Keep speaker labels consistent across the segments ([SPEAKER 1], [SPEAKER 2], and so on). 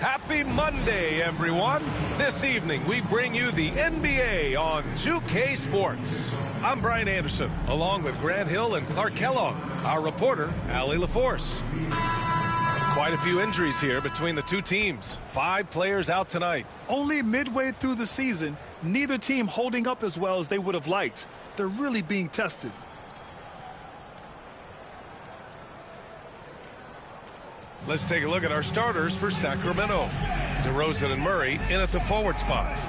[SPEAKER 1] Happy Monday, everyone. This evening, we bring you the NBA on 2K Sports. I'm Brian Anderson, along with Grant Hill and Clark Kellogg, our reporter, Allie LaForce. Quite a few injuries here between the two teams. 5 players out tonight.
[SPEAKER 2] Only midway through the season, neither team holding up as well as they would have liked. They're really being tested.
[SPEAKER 1] Let's take a look at our starters for Sacramento. DeRozan and Murray in at the forward spots.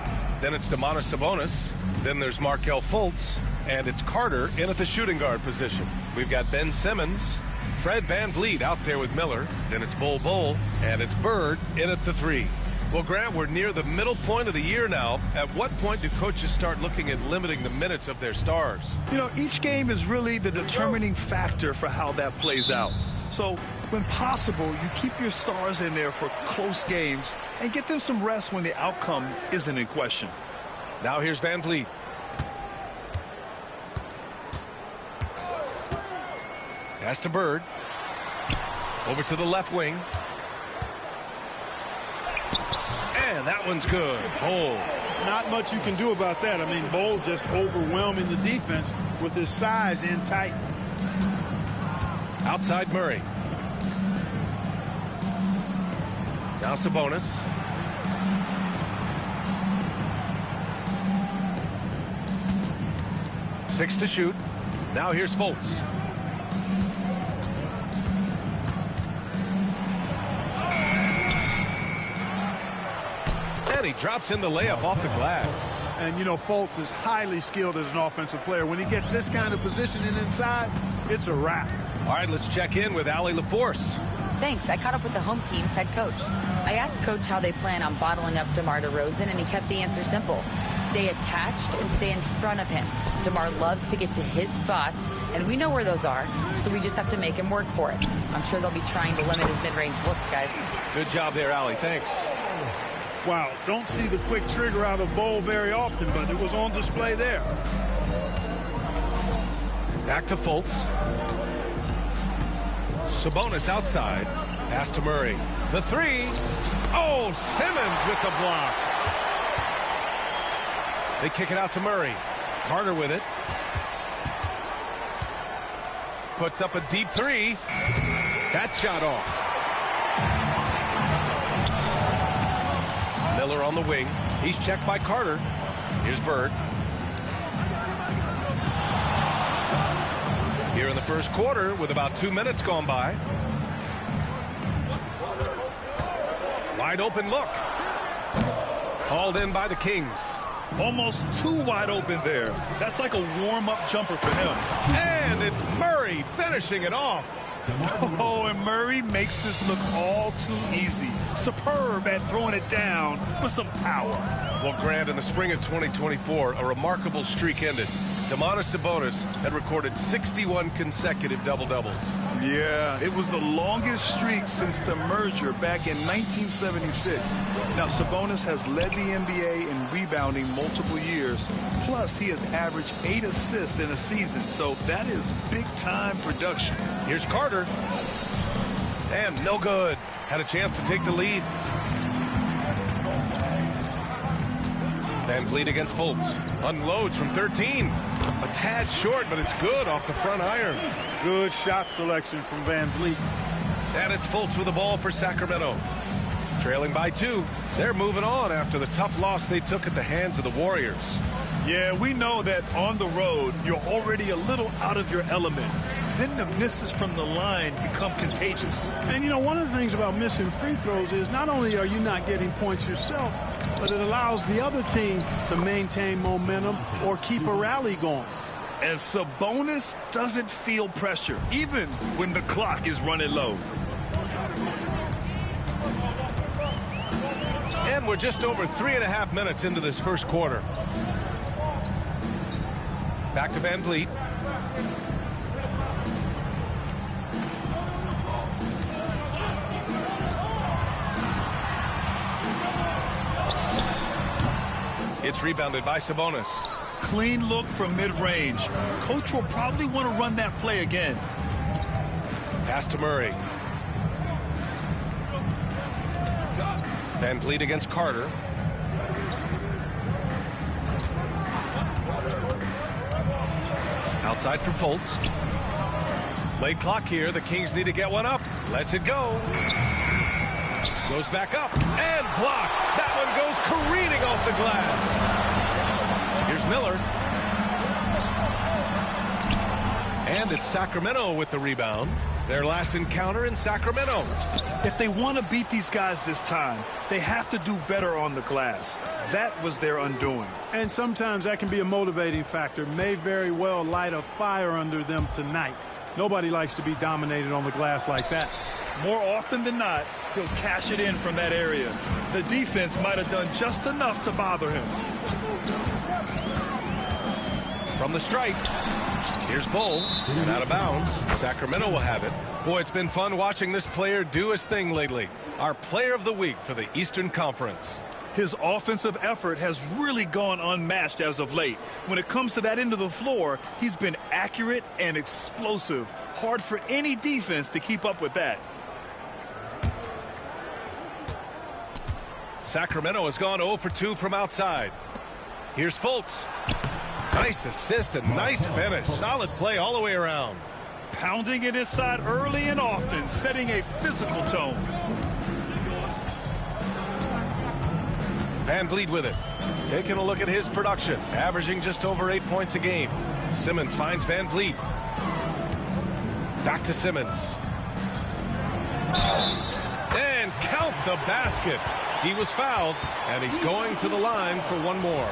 [SPEAKER 1] Then it's Domantas Sabonis. Then there's Markelle Fultz. And it's Carter in at the shooting guard position. We've got Ben Simmons, Fred VanVleet out there with Miller. Then it's Bol, and it's Bird in at the 3. Well, Grant, we're near the middle point of the year now. At what point do coaches start looking at limiting the minutes of their stars?
[SPEAKER 2] You know, each game is really the determining factor for how that plays out. So, when possible, you keep your stars in there for close games and get them some rest when the outcome isn't in question.
[SPEAKER 1] Now here's VanVleet. Pass to Bird. Over to the left wing. And that one's good. Bol.
[SPEAKER 3] Not much you can do about that. I mean, Bol just overwhelming the defense with his size in tight.
[SPEAKER 1] Outside Murray. Now Sabonis. Six to shoot. Now here's Fultz. And he drops in the layup off the glass.
[SPEAKER 3] And, you know, Fultz is highly skilled as an offensive player. When he gets this kind of positioning inside, it's a wrap.
[SPEAKER 1] All right, let's check in with Allie LaForce.
[SPEAKER 4] Thanks. I caught up with the home team's head coach. I asked Coach how they plan on bottling up DeMar DeRozan, and he kept the answer simple. Stay attached and stay in front of him. DeMar loves to get to his spots, and we know where those are, so we just have to make him work for it. I'm sure they'll be trying to limit his mid-range looks, guys.
[SPEAKER 1] Good job there, Allie. Thanks.
[SPEAKER 3] Wow, don't see the quick trigger out of Bol very often, but it was on display there.
[SPEAKER 1] Back to Fultz. Sabonis outside. Pass to Murray. The 3. Oh, Simmons with the block. They kick it out to Murray. Carter with it. Puts up a deep 3. That shot off. Miller on the wing. He's checked by Carter. Here's Bird. Here in the first quarter with about 2 minutes gone by. Wide open look. Hauled in by the Kings.
[SPEAKER 2] Almost too wide open there. That's like a warm-up jumper for him.
[SPEAKER 1] And it's Murray finishing it off.
[SPEAKER 2] Oh, and Murray makes this look all too easy. Superb at throwing it down with some power.
[SPEAKER 1] Well, Grant, in the spring of 2024, a remarkable streak ended. Domantas Sabonis had recorded 61 consecutive double-doubles.
[SPEAKER 2] Yeah, it was the longest streak since the merger back in 1976. Now, Sabonis has led the NBA in rebounding multiple years. Plus, he has averaged 8 assists in a season, so that is big-time production.
[SPEAKER 1] Here's Carter. And no good. Had a chance to take the lead. VanVleet against Fultz. Unloads from 13. A tad short, but it's good off the front iron.
[SPEAKER 3] Good shot selection from VanVleet.
[SPEAKER 1] And it's Fultz with the ball for Sacramento. Trailing by 2. They're moving on after the tough loss they took at the hands of the Warriors.
[SPEAKER 2] Yeah, we know that on the road, you're already a little out of your element. Then the misses from the line become contagious.
[SPEAKER 3] And, you know, one of the things about missing free throws is not only are you not getting points yourself, but it allows the other team to maintain momentum or keep a rally going.
[SPEAKER 2] And Sabonis doesn't feel pressure, even when the clock is running low.
[SPEAKER 1] And we're just over 3.5 minutes into this first quarter. Back to VanVleet. It's rebounded by Sabonis.
[SPEAKER 2] Clean look from mid-range. Coach will probably want to run that play again.
[SPEAKER 1] Pass to Murray. Van Vliet against Carter. Outside for Fultz. Late clock here. The Kings need to get one up. Lets it go. Goes back up and blocked. That one goes careening off the glass. Here's Miller. And it's Sacramento with the rebound. Their last encounter in Sacramento.
[SPEAKER 2] If they want to beat these guys this time, they have to do better on the glass. That was their undoing.
[SPEAKER 3] And sometimes that can be a motivating factor. May very well light a fire under them tonight. Nobody likes to be dominated on the glass like that.
[SPEAKER 2] More often than not, he'll cash it in from that area. The defense might have done just enough to bother him.
[SPEAKER 1] From the stripe. Here's Bull, and out of bounds. Sacramento will have it. Boy, it's been fun watching this player do his thing lately. Our player of the week for the Eastern Conference.
[SPEAKER 2] His offensive effort has really gone unmatched as of late. When it comes to that end of the floor, he's been accurate and explosive. Hard for any defense to keep up with that.
[SPEAKER 1] Sacramento has gone 0 for 2 from outside. Here's Fultz. Nice assist and nice finish. Solid play all the way around.
[SPEAKER 2] Pounding it inside early and often, setting a physical tone.
[SPEAKER 1] Van Vliet with it. Taking a look at his production. Averaging just over 8 points a game. Simmons finds Van Vliet. Back to Simmons. And count the basket. He was fouled, and he's going to the line for one more.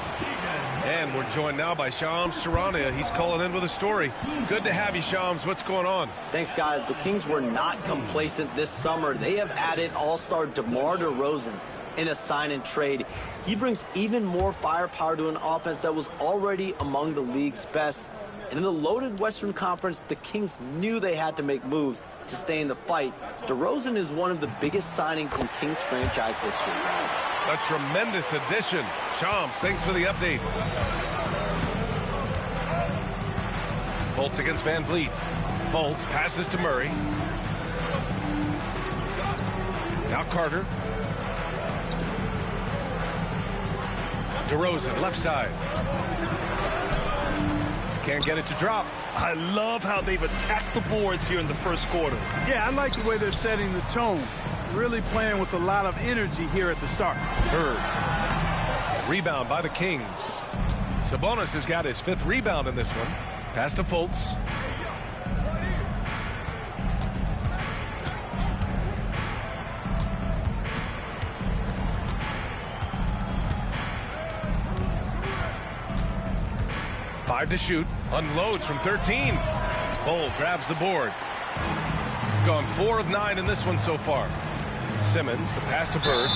[SPEAKER 1] And we're joined now by Shams Charania. He's calling in with a story. Good to have you, Shams. What's going on?
[SPEAKER 5] Thanks, guys. The Kings were not complacent this summer. They have added all-star DeMar DeRozan in a sign and trade. He brings even more firepower to an offense that was already among the league's best. And in the loaded Western Conference, the Kings knew they had to make moves to stay in the fight. DeRozan is one of the biggest signings in Kings franchise history.
[SPEAKER 1] A tremendous addition. Shams, thanks for the update. Fultz against Van Vliet. Fultz passes to Murray. Now Carter. DeRozan, left side. Can't get it to drop.
[SPEAKER 2] I love how they've attacked the boards here in the first quarter.
[SPEAKER 3] Yeah, I like the way they're setting the tone. Really playing with a lot of energy here at the start.
[SPEAKER 1] Bird. Rebound by the Kings. Sabonis has got his 5th rebound in this one. Pass to Fultz. Five to shoot. Unloads from 13. Bull grabs the board. Gone 4 of 9 in this one so far. Simmons, the pass to Bird.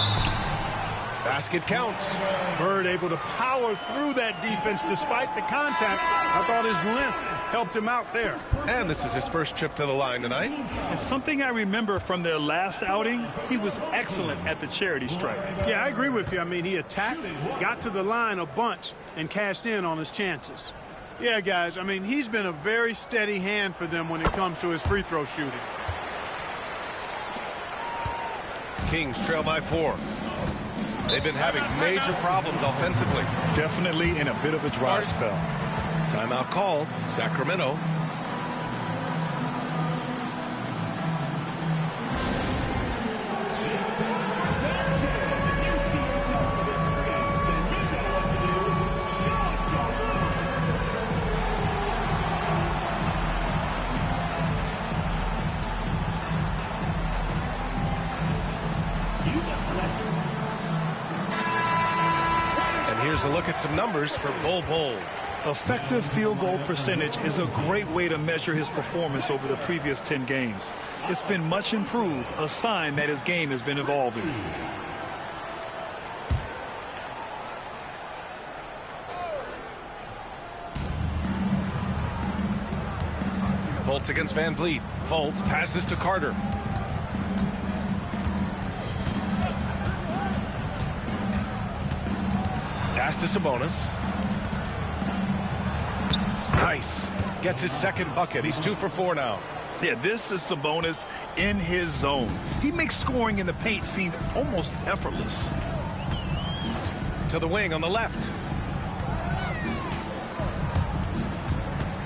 [SPEAKER 1] Basket counts.
[SPEAKER 3] Bird able to power through that defense despite the contact. I thought his length helped him out there.
[SPEAKER 1] And this is his first trip to the line tonight.
[SPEAKER 2] And something I remember from their last outing, he was excellent at the charity stripe.
[SPEAKER 3] Yeah, I agree with you. I mean, he attacked, got to the line a bunch, and cashed in on his chances. Yeah, guys, I mean, he's been a very steady hand for them when it comes to his free throw shooting.
[SPEAKER 1] Kings trail by 4. They've been having major problems offensively.
[SPEAKER 2] Definitely in a bit of a dry spell.
[SPEAKER 1] Timeout called. Sacramento. Here's a look at some numbers for Bull.
[SPEAKER 2] Effective field goal percentage is a great way to measure his performance over the previous 10 games. It's been much improved, a sign that his game has been evolving.
[SPEAKER 1] Fultz against Van Vliet. Fultz passes to Carter. Pass to Sabonis. Nice. Gets his second bucket. He's 2 for 4 now.
[SPEAKER 2] Yeah, this is Sabonis in his zone. He makes scoring in the paint seem almost effortless.
[SPEAKER 1] To the wing on the left.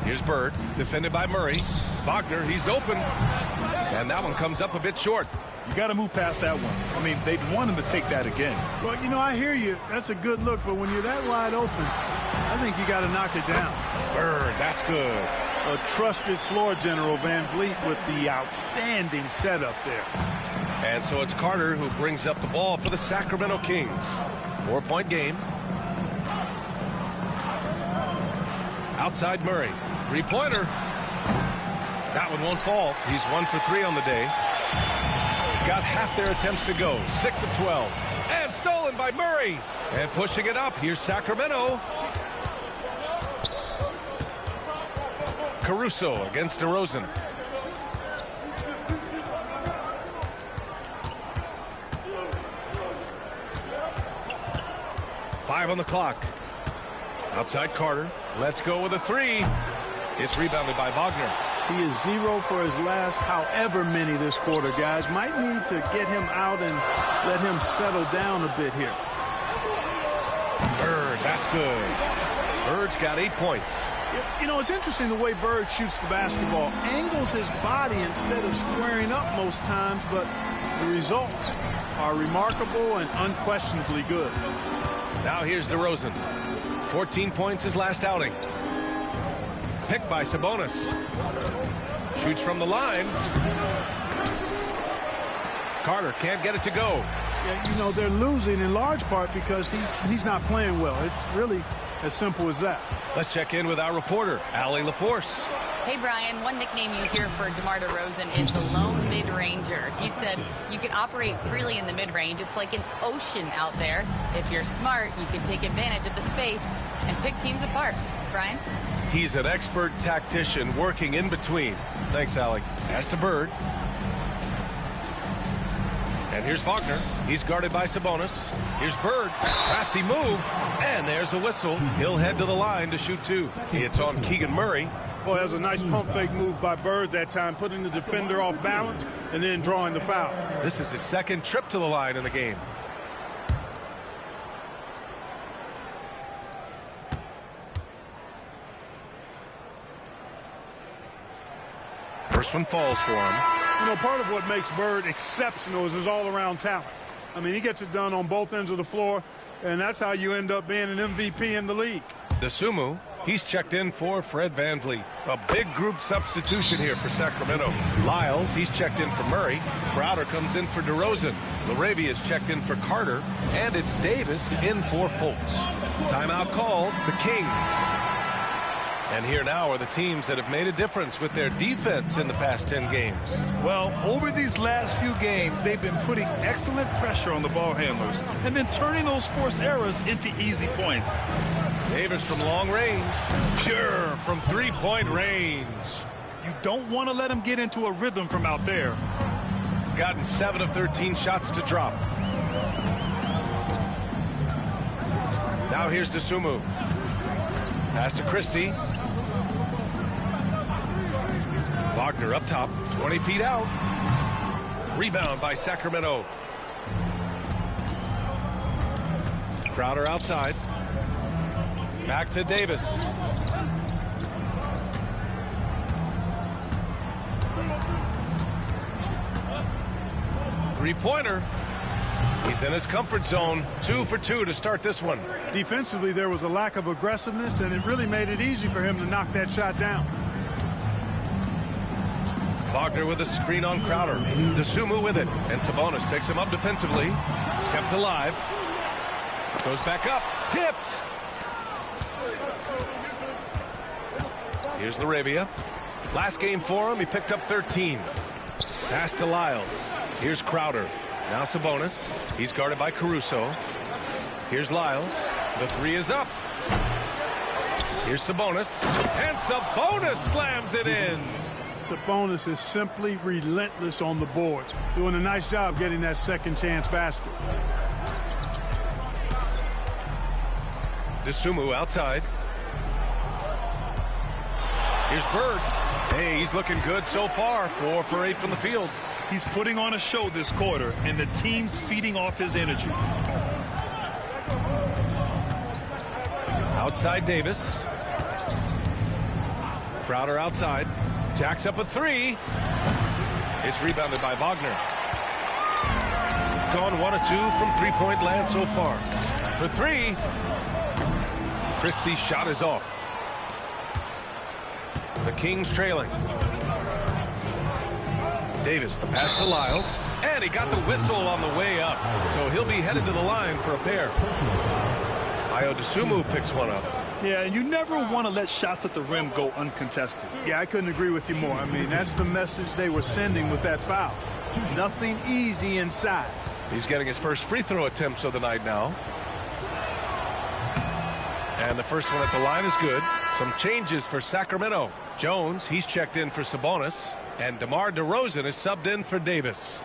[SPEAKER 1] Here's Bird, defended by Murray. Wagner, he's open. And that one comes up a bit short.
[SPEAKER 2] You got to move past that one. I mean, they'd want him to take that again.
[SPEAKER 3] Well, you know, I hear you. That's a good look, but when you're that wide open, I think you got to knock it down.
[SPEAKER 1] Bird, that's good.
[SPEAKER 3] A trusted floor general, Van Vliet, with the outstanding setup there.
[SPEAKER 1] And so it's Carter who brings up the ball for the Sacramento Kings. 4-point game. Outside Murray. Three-pointer. That one won't fall. He's 1 for 3 on the day. Got half their attempts to go. 6 of 12. And stolen by Murray. And pushing it up. Here's Sacramento. Caruso against DeRozan. Five on the clock. Outside Carter. Let's go with a three. It's rebounded by Wagner.
[SPEAKER 3] He is 0 for his last however many this quarter, guys. Might need to get him out and let him settle down a bit here.
[SPEAKER 1] Bird, that's good. Bird's got 8 points.
[SPEAKER 3] You know, it's interesting the way Bird shoots the basketball. Angles his body instead of squaring up most times, but the results are remarkable and unquestionably good.
[SPEAKER 1] Now here's DeRozan. 14 points his last outing. Picked by Sabonis. Shoots from the line. Carter can't get it to go.
[SPEAKER 3] Yeah, you know, they're losing in large part because he's not playing well. It's really as simple as that.
[SPEAKER 1] Let's check in with our reporter, Allie LaForce.
[SPEAKER 4] Hey, Brian, one nickname you hear for DeMar DeRozan is the lone mid-ranger. He said you can operate freely in the mid-range. It's like an ocean out there. If you're smart, you can take advantage of the space and pick teams apart. Brian?
[SPEAKER 1] He's an expert tactician working in between. Thanks, Allie. As to Bird. And here's Wagner. He's guarded by Sabonis. Here's Bird. Crafty move. And there's a whistle. He'll head to the line to shoot two. It's on Keegan Murray.
[SPEAKER 3] Boy, that was a nice pump fake move by Bird that time, putting the defender off balance and then drawing the foul.
[SPEAKER 1] This is his second trip to the line in the game. First one falls for him.
[SPEAKER 3] You know, part of what makes Bird exceptional is his all-around talent. I mean, he gets it done on both ends of the floor, and that's how you end up being an MVP in the league.
[SPEAKER 1] DeSumo, he's checked in for Fred VanVleet. A big group substitution here for Sacramento. Lyles, he's checked in for Murray. Crowder comes in for DeRozan. Laravia is checked in for Carter. And it's Davis in for Fultz. Timeout called, the Kings. And here now are the teams that have made a difference with their defense in the past 10 games.
[SPEAKER 2] Well, over these last few games, they've been putting excellent pressure on the ball handlers and then turning those forced errors into easy points.
[SPEAKER 1] Davis from long range. Pure from three-point range.
[SPEAKER 2] You don't want to let him get into a rhythm from out there.
[SPEAKER 1] Gotten 7 of 13 shots to drop. Now here's DeSumo. Pass to Christie. Wagner up top, 20 feet out. Rebound by Sacramento. Crowder outside. Back to Davis. Three-pointer. He's in his comfort zone. 2 for 2 to start this one.
[SPEAKER 3] Defensively, there was a lack of aggressiveness, and it really made it easy for him to knock that shot down.
[SPEAKER 1] Wagner with a screen on Crowder. DeSumo with it. And Sabonis picks him up defensively. Kept alive. Goes back up. Tipped. Here's Laravia. Last game for him, he picked up 13. Pass to Lyles. Here's Crowder. Now Sabonis. He's guarded by Caruso. Here's Lyles. The three is up. Here's Sabonis. And Sabonis slams it in.
[SPEAKER 3] Sabonis is simply relentless on the boards, doing a nice job getting that second chance basket.
[SPEAKER 1] DeSumo outside. Here's Bird. Hey, he's looking good so far. 4 for 8 from the field.
[SPEAKER 2] He's putting on a show this quarter, and the team's feeding off his energy.
[SPEAKER 1] Outside Davis. Crowder outside. Jacks up a 3. It's rebounded by Wagner. Gone 1 of 2 from three-point land so far. For 3. Christie's shot is off. The Kings trailing. Davis, the pass to Lyles. And he got the whistle on the way up. So he'll be headed to the line for a pair. Ayo Dosunmu picks one up.
[SPEAKER 2] Yeah, and you never want to let shots at the rim go uncontested.
[SPEAKER 3] Yeah, I couldn't agree with you more. I mean, that's the message they were sending with that foul. Nothing easy inside.
[SPEAKER 1] He's getting his first free throw attempts of the night now. And the first one at the line is good. Some changes for Sacramento. Jones, he's checked in for Sabonis. And DeMar DeRozan is subbed in for Davis.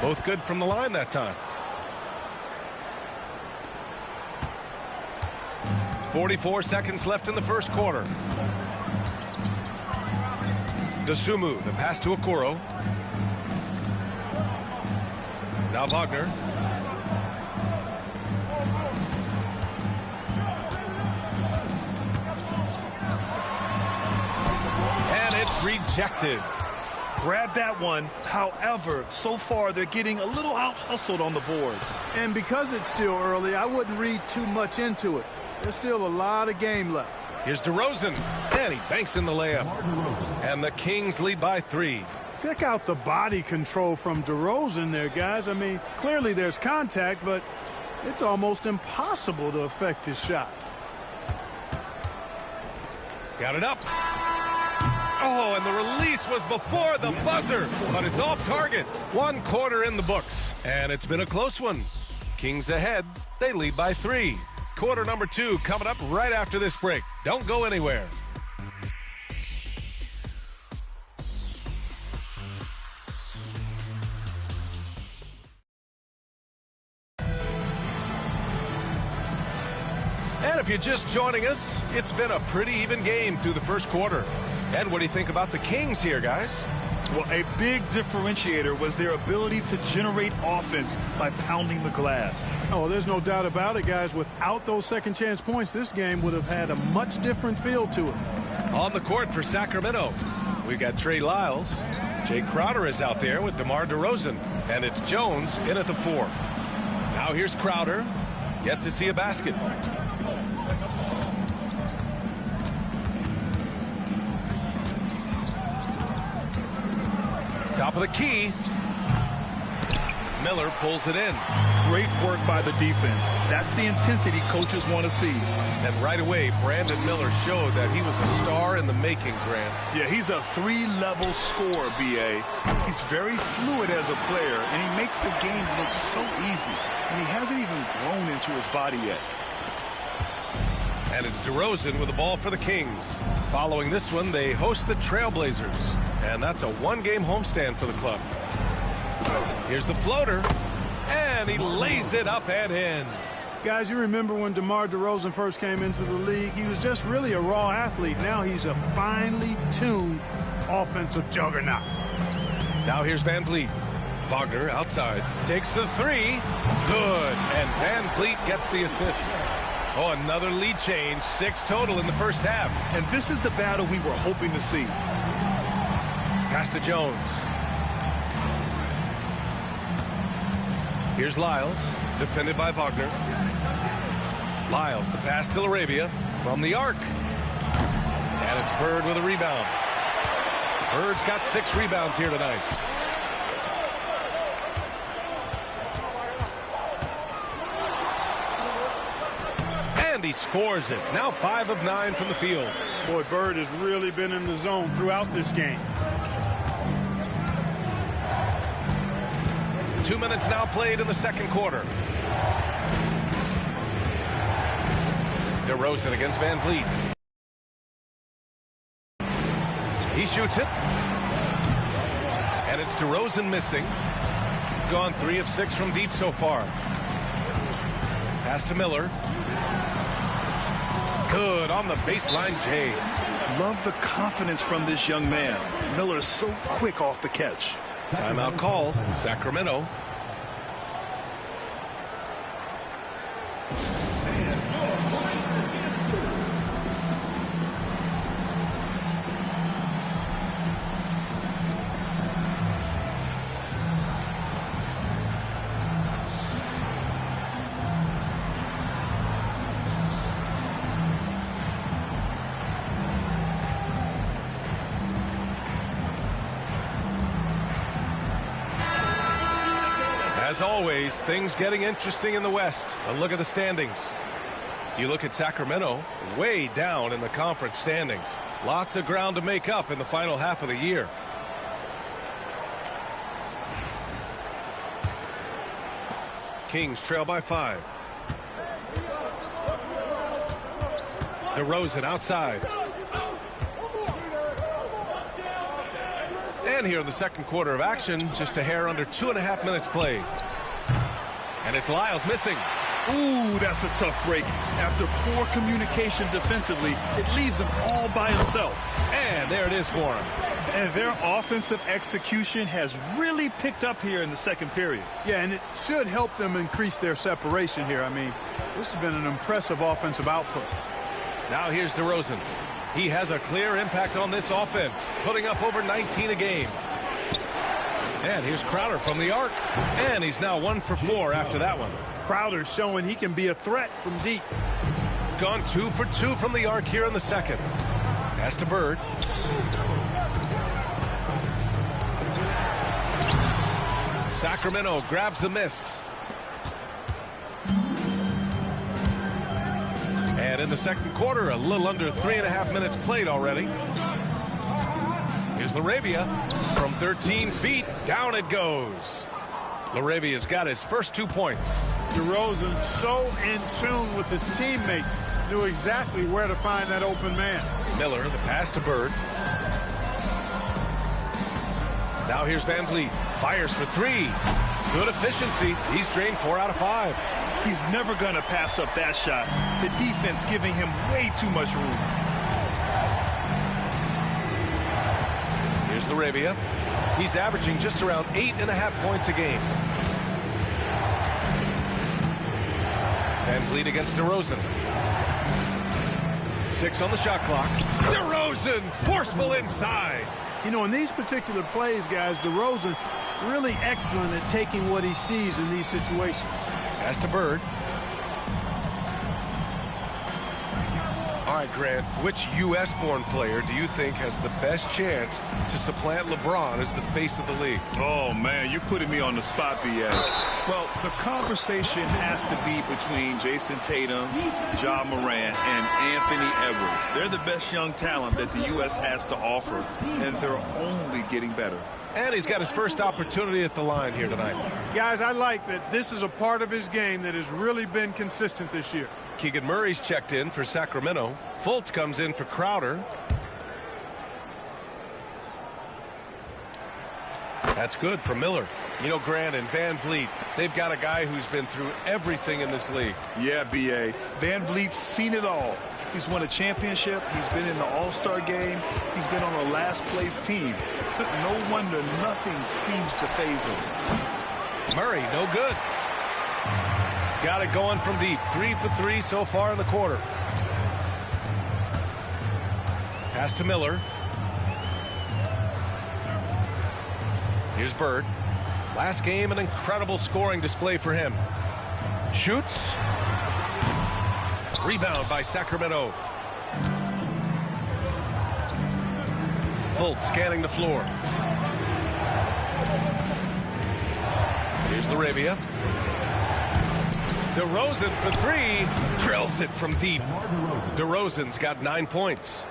[SPEAKER 1] Both good from the line that time. 44 seconds left in the first quarter. Dosunmu, the pass to Okoro. Now Wagner. And it's rejected.
[SPEAKER 2] Grab that one. However, so far they're getting a little out-hustled on the boards.
[SPEAKER 3] And because it's still early, I wouldn't read too much into it. There's still a lot of game left.
[SPEAKER 1] Here's DeRozan. And he banks in the layup. And the Kings lead by 3.
[SPEAKER 3] Check out the body control from DeRozan there, guys. I mean, clearly there's contact, but it's almost impossible to affect his shot.
[SPEAKER 1] Got it up. Oh, and the release was before the buzzer, but it's off target. 1 quarter in the books, and it's been a close one. Kings ahead. They lead by 3. Quarter number 2 coming up right after this break. Don't go anywhere. And if you're just joining us, it's been a pretty even game through the first quarter. And what do you think about the Kings here, guys?
[SPEAKER 2] Well, a big differentiator was their ability to generate offense by pounding the glass.
[SPEAKER 3] Oh, there's no doubt about it, guys. Without those second chance points, this game would have had a much different feel to it.
[SPEAKER 1] On the court for Sacramento, we've got Trey Lyles. Jay Crowder is out there with DeMar DeRozan. And it's Jones in at the 4. Now here's Crowder. Yet to see a basket. Top of the key. Miller pulls it in.
[SPEAKER 2] Great work by the defense. That's the intensity coaches want to see.
[SPEAKER 1] And right away, Brandon Miller showed that he was a star in the making, Grant.
[SPEAKER 2] Yeah, he's a 3-level scorer, B.A. He's very fluid as a player, and he makes the game look so easy. And he hasn't even grown into his body yet.
[SPEAKER 1] And it's DeRozan with the ball for the Kings. Following this one, they host the Trailblazers. And that's a 1-game homestand for the club. Here's the floater. And he lays it up and in.
[SPEAKER 3] Guys, you remember when DeMar DeRozan first came into the league? He was just really a raw athlete. Now he's a finely tuned offensive juggernaut.
[SPEAKER 1] Now here's Van Vliet. Wagner outside. Takes the 3. Good. And Van Vliet gets the assist. Oh, another lead change. 6 total in the first half.
[SPEAKER 2] And this is the battle we were hoping to see.
[SPEAKER 1] Pass to Jones. Here's Lyles, defended by Wagner. Lyles, the pass to Arabia from the arc. And it's Bird with a rebound. Bird's got 6 rebounds here tonight. And he scores it. Now 5 of 9 from the field.
[SPEAKER 3] Boy, Bird has really been in the zone throughout this game.
[SPEAKER 1] 2 minutes now played in the second quarter. DeRozan against Van Vliet. He shoots it. And it's DeRozan missing. Gone 3 of 6 from deep so far. Pass to Miller. Good on the baseline, Jay.
[SPEAKER 2] Love the confidence from this young man. Miller is so quick off the catch.
[SPEAKER 1] Timeout call, Sacramento. As always, things getting interesting in the West. A look at the standings. You look at Sacramento, way down in the conference standings. Lots of ground to make up in the final half of the year. Kings trail by 5. DeRozan outside. And here in the second quarter of action, just a hair under 2.5 minutes played. And it's Lyles missing.
[SPEAKER 2] Ooh, that's a tough break. After poor communication defensively, it leaves him all by himself.
[SPEAKER 1] And there it is for him.
[SPEAKER 2] And their offensive execution has really picked up here in the second period.
[SPEAKER 3] Yeah, and it should help them increase their separation here. I mean, this has been an impressive offensive output.
[SPEAKER 1] Now here's DeRozan. He has a clear impact on this offense, putting up over 19 a game. And here's Crowder from the arc. And he's now 1 for 4 after that one.
[SPEAKER 3] Crowder's showing he can be a threat from deep.
[SPEAKER 1] Gone 2 for 2 from the arc here in the second. Pass to Bird. Sacramento grabs the miss. And in the second quarter, a little under 3.5 minutes played already. Here's LaRavia from 13 feet. Down it goes. LaRavia's got his first 2 points.
[SPEAKER 3] DeRozan so in tune with his teammates. Knew exactly where to find that open man.
[SPEAKER 1] Miller, the pass to Bird. Now here's Van Vliet. Fires for 3. Good efficiency. He's drained 4 out of 5.
[SPEAKER 2] He's never going to pass up that shot. The defense giving him way too much room.
[SPEAKER 1] Here's LaRavia. He's averaging just around 8.5 points a game. Van Vliet against DeRozan. 6 on the shot clock. DeRozan forceful inside.
[SPEAKER 3] You know, in these particular plays, guys, DeRozan really excellent at taking what he sees in these situations.
[SPEAKER 1] Pass to Bird. All right, Grant, which U.S.-born player do you think has the best chance to supplant LeBron as the face of the league?
[SPEAKER 2] Oh, man, you're putting me on the spot, B.A. Well, the conversation has to be between Jason Tatum, Ja Morant, and Anthony Edwards. They're the best young talent that the U.S. has to offer, and they're only getting better.
[SPEAKER 1] And he's got his first opportunity at the line here tonight.
[SPEAKER 3] Guys, I like that this is a part of his game that has really been consistent this year.
[SPEAKER 1] Keegan Murray's checked in for Sacramento. Fultz comes in for Crowder. That's good for Miller. You know, Grant and Van Vliet, they've got a guy who's been through everything in this league.
[SPEAKER 2] Yeah, B.A. Van Vliet's seen it all. He's won a championship. He's been in the All-Star game. He's been on a last-place team. No wonder nothing seems to faze him.
[SPEAKER 1] Murray, no good. Got it going from deep. 3 for 3 so far in the quarter. Pass to Miller. Here's Bird. Last game, an incredible scoring display for him. Shoots. Rebound by Sacramento. Fultz scanning the floor. Here's LaRavia. DeRozan for 3. Drills it from deep. DeRozan's got 9 points.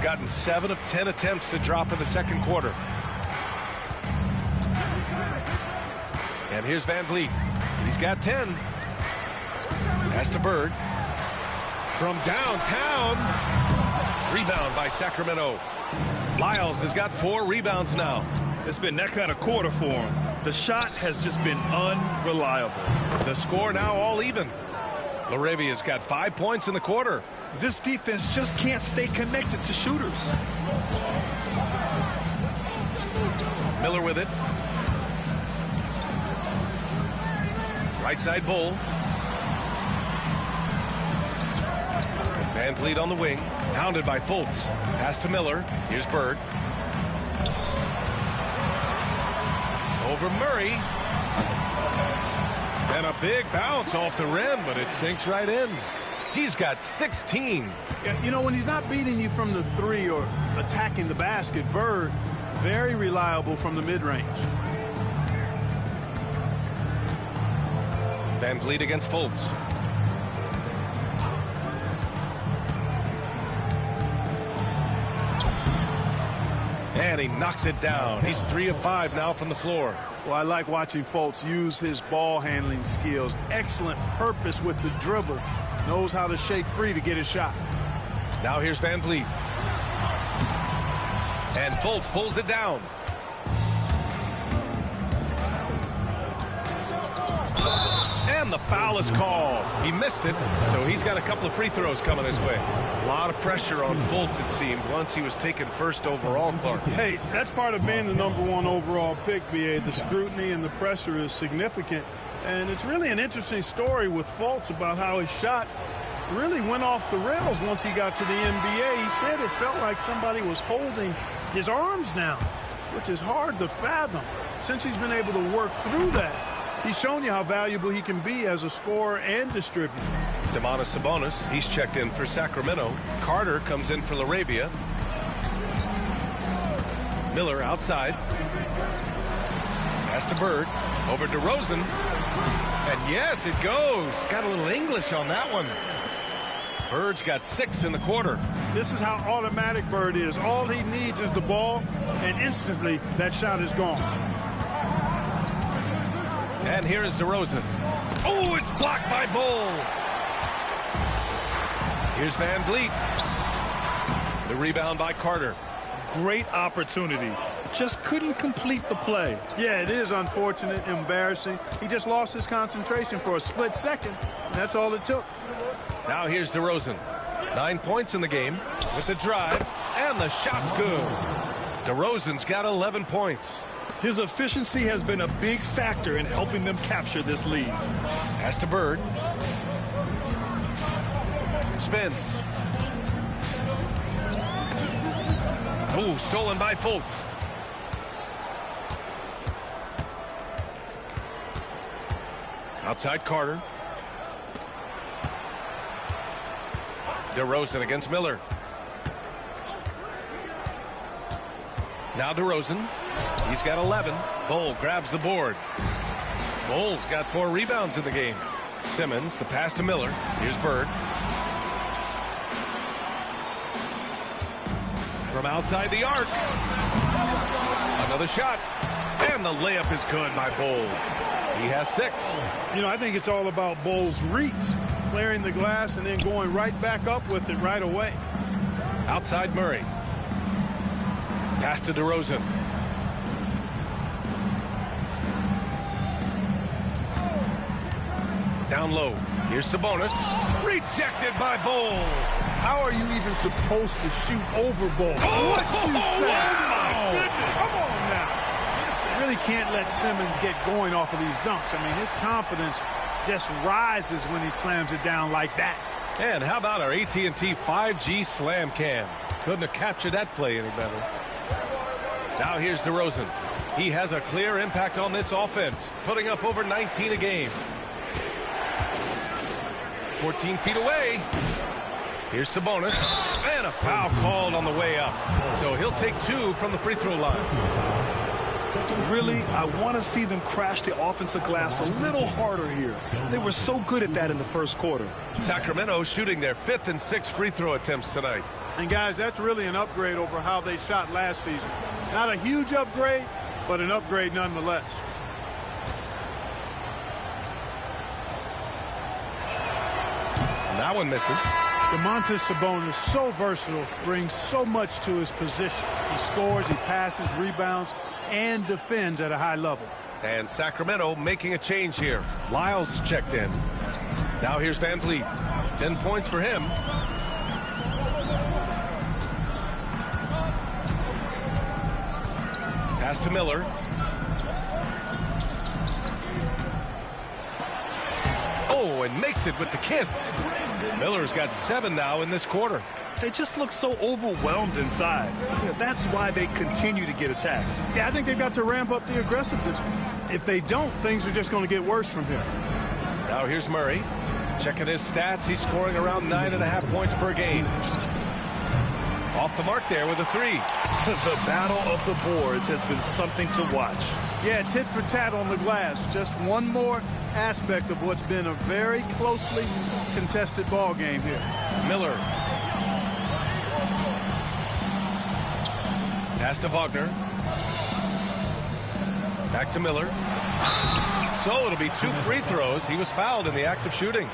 [SPEAKER 1] Gotten 7 of 10 attempts to drop in the second quarter. And here's Van Vliet. He's got 10. Pass to Bird. From downtown. Rebound by Sacramento. Lyles has got 4 rebounds now.
[SPEAKER 2] It's been that kind of quarter for him. The shot has just been unreliable.
[SPEAKER 1] The score now all even. Laravia's got 5 points in the quarter.
[SPEAKER 2] This defense just can't stay connected to shooters.
[SPEAKER 1] Miller with it. Right side Bull. Van Vliet on the wing. Hounded by Fultz. Pass to Miller. Here's Bird. Over Murray. And a big bounce off the rim, but it sinks right in. He's got 16.
[SPEAKER 3] Yeah, you know, when he's not beating you from the 3 or attacking the basket, Bird, very reliable from the mid-range.
[SPEAKER 1] Van Vliet against Fultz. And he knocks it down. He's 3 of 5 now from the floor.
[SPEAKER 3] Well, I like watching Fultz use his ball handling skills. Excellent purpose with the dribble. Knows how to shake free to get his shot.
[SPEAKER 1] Now here's Van Vliet. And Fultz pulls it down. And the foul is called. He missed it, so he's got a couple of free throws coming his way. A lot of pressure on Fultz, it seemed, once he was taken first overall, Clark.
[SPEAKER 3] Hey, that's part of being the #1 overall pick, B.A. The scrutiny and the pressure is significant. And it's really an interesting story with Fultz about how his shot really went off the rails once he got to the NBA. He said it felt like somebody was holding his arms down, which is hard to fathom. Since he's been able to work through that, he's shown you how valuable he can be as a scorer and distributor.
[SPEAKER 1] Domantas Sabonis, he's checked in for Sacramento. Carter comes in for Laravia. Miller outside. Pass to Bird. Over to Rosen. And yes, it goes. Got a little English on that one. Bird's got 6 in the quarter.
[SPEAKER 3] This is how automatic Bird is. All he needs is the ball, and instantly that shot is gone.
[SPEAKER 1] And here is DeRozan. Oh, it's blocked by Bull. Here's Van Vliet. The rebound by Carter.
[SPEAKER 2] Great opportunity. Just couldn't complete the play.
[SPEAKER 3] Yeah, it is unfortunate, embarrassing. He just lost his concentration for a split second, and that's all it took.
[SPEAKER 1] Now here's DeRozan. 9 points in the game with the drive, and the shot's good. DeRozan's got 11 points.
[SPEAKER 2] His efficiency has been a big factor in helping them capture this lead.
[SPEAKER 1] Pass to Bird. Spins. Oh, stolen by Fultz. Outside Carter. DeRozan against Miller. Now DeRozan. He's got 11. Bull grabs the board. Bull's got 4 rebounds in the game. Simmons, the pass to Miller. Here's Bird. From outside the arc. Another shot. And the layup is good by Bull. He has 6.
[SPEAKER 3] You know, I think it's all about Bull's reach. Clearing the glass and then going right back up with it right away.
[SPEAKER 1] Outside Murray. Pass to DeRozan. Down low. Here's Sabonis. Rejected by Bull.
[SPEAKER 3] How are you even supposed to shoot over Bull?
[SPEAKER 1] Oh,
[SPEAKER 3] What you say?
[SPEAKER 1] wow.
[SPEAKER 3] Come on now. Really can't let Simmons get going off of these dunks. I mean, his confidence just rises when he slams it down like that.
[SPEAKER 1] And how about our AT&T 5G slam cam? Couldn't have captured that play any better. Now here's DeRozan. He has a clear impact on this offense, putting up over 19 a game. 14 feet away. Here's Sabonis. And a foul called on the way up. So he'll take 2 from the free throw line.
[SPEAKER 2] Really, I want to see them crash the offensive glass a little harder here. They were so good at that in the first quarter.
[SPEAKER 1] Sacramento shooting their 5th and 6th free throw attempts tonight.
[SPEAKER 3] And guys, that's really an upgrade over how they shot last season. Not a huge upgrade, but an upgrade nonetheless.
[SPEAKER 1] that one misses.
[SPEAKER 3] Domantas Sabonis, so versatile, brings so much to his position. He scores, he passes, rebounds, and defends at a high level.
[SPEAKER 1] And Sacramento making a change here. Lyles checked in. Now here's Van Vliet. 10 points for him. Pass to Miller. Oh, and makes it with the kiss. Miller's got 7 now in this quarter.
[SPEAKER 2] They just look so overwhelmed inside. That's why they continue to get attacked.
[SPEAKER 3] Yeah, I think they've got to ramp up the aggressiveness. If they don't, things are just going to get worse from here.
[SPEAKER 1] Now here's Murray. Checking his stats. He's scoring around 9.5 points per game. Off the mark there with a 3.
[SPEAKER 2] The battle of the boards has been something to watch.
[SPEAKER 3] Yeah, tit for tat on the glass. Just one more aspect of what's been a very closely contested ball game here.
[SPEAKER 1] Miller. Pass to Wagner. Back to Miller. So it'll be 2 free throws. He was fouled in the act of shooting.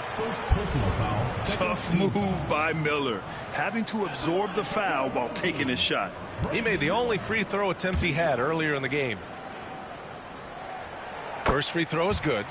[SPEAKER 2] Tough move by Miller, having to absorb the foul while taking his shot.
[SPEAKER 1] He made the only free throw attempt he had earlier in the game. First free throw is good.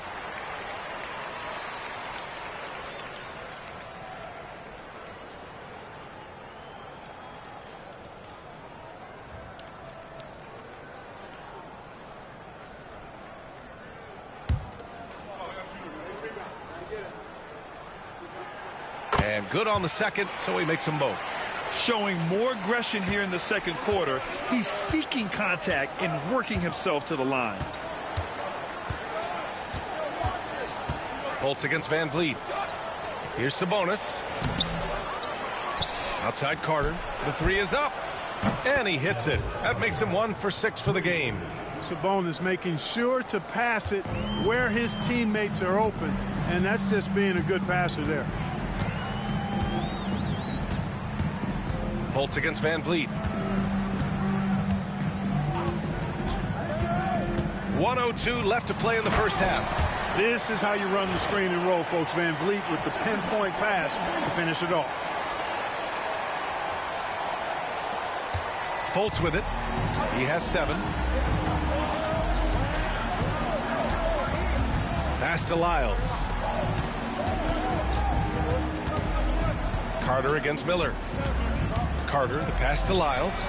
[SPEAKER 1] And good on the second, so he makes them both.
[SPEAKER 2] Showing more aggression here in the second quarter. He's seeking contact and working himself to the line.
[SPEAKER 1] Fultz against Van Vliet. Here's Sabonis. Outside Carter. The 3 is up. And he hits it. That makes him 1 for 6 for the game.
[SPEAKER 3] Sabonis making sure to pass it where his teammates are open. And that's just being a good passer there.
[SPEAKER 1] Fultz against Van Vliet. 1:02 left to play in the first half.
[SPEAKER 3] This is how you run the screen and roll, folks. Van Vliet with the pinpoint pass to finish it off.
[SPEAKER 1] Fultz with it. He has 7. Pass to Lyles. Carter against Miller. Carter, the pass to Lyles.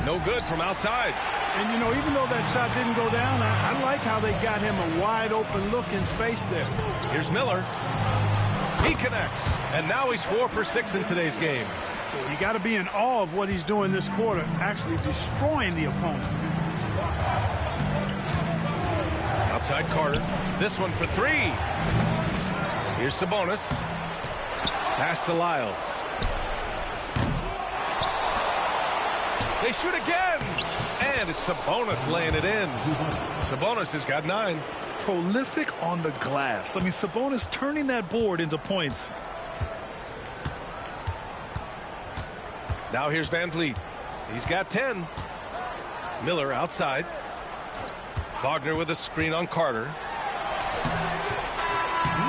[SPEAKER 1] No good from outside.
[SPEAKER 3] And, you know, even though that shot didn't go down, I like how they got him a wide open look in space there.
[SPEAKER 1] Here's Miller. He connects. And now he's 4 for 6 in today's game.
[SPEAKER 3] You got to be in awe of what he's doing this quarter, actually destroying the opponent.
[SPEAKER 1] Outside Carter. This one for 3. Here's Sabonis. Pass to Lyles. They shoot again. And it's Sabonis laying it in. Sabonis has got 9.
[SPEAKER 2] Prolific on the glass. I mean, Sabonis turning that board into points.
[SPEAKER 1] Now here's Van Vliet. He's got 10. Miller outside. Wagner with a screen on Carter.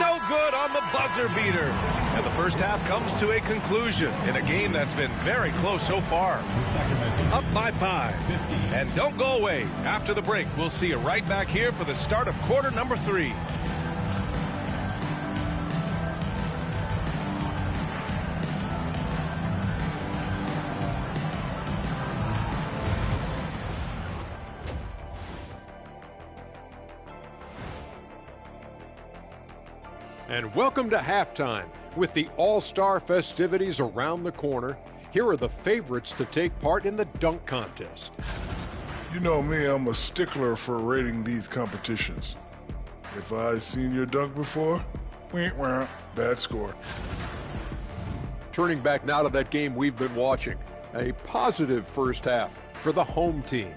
[SPEAKER 1] No good on the buzzer beater. And the first half comes to a conclusion in a game that's been very close so far. Up by 5. And don't go away. After the break, we'll see you right back here for the start of quarter number 3.
[SPEAKER 6] And welcome to halftime. With the All-Star festivities around the corner, here are the favorites to take part in the dunk contest.
[SPEAKER 7] You know me, I'm a stickler for rating these competitions. If I've seen your dunk before, bad score.
[SPEAKER 6] Turning back now to that game we've been watching, a positive first half for the home team.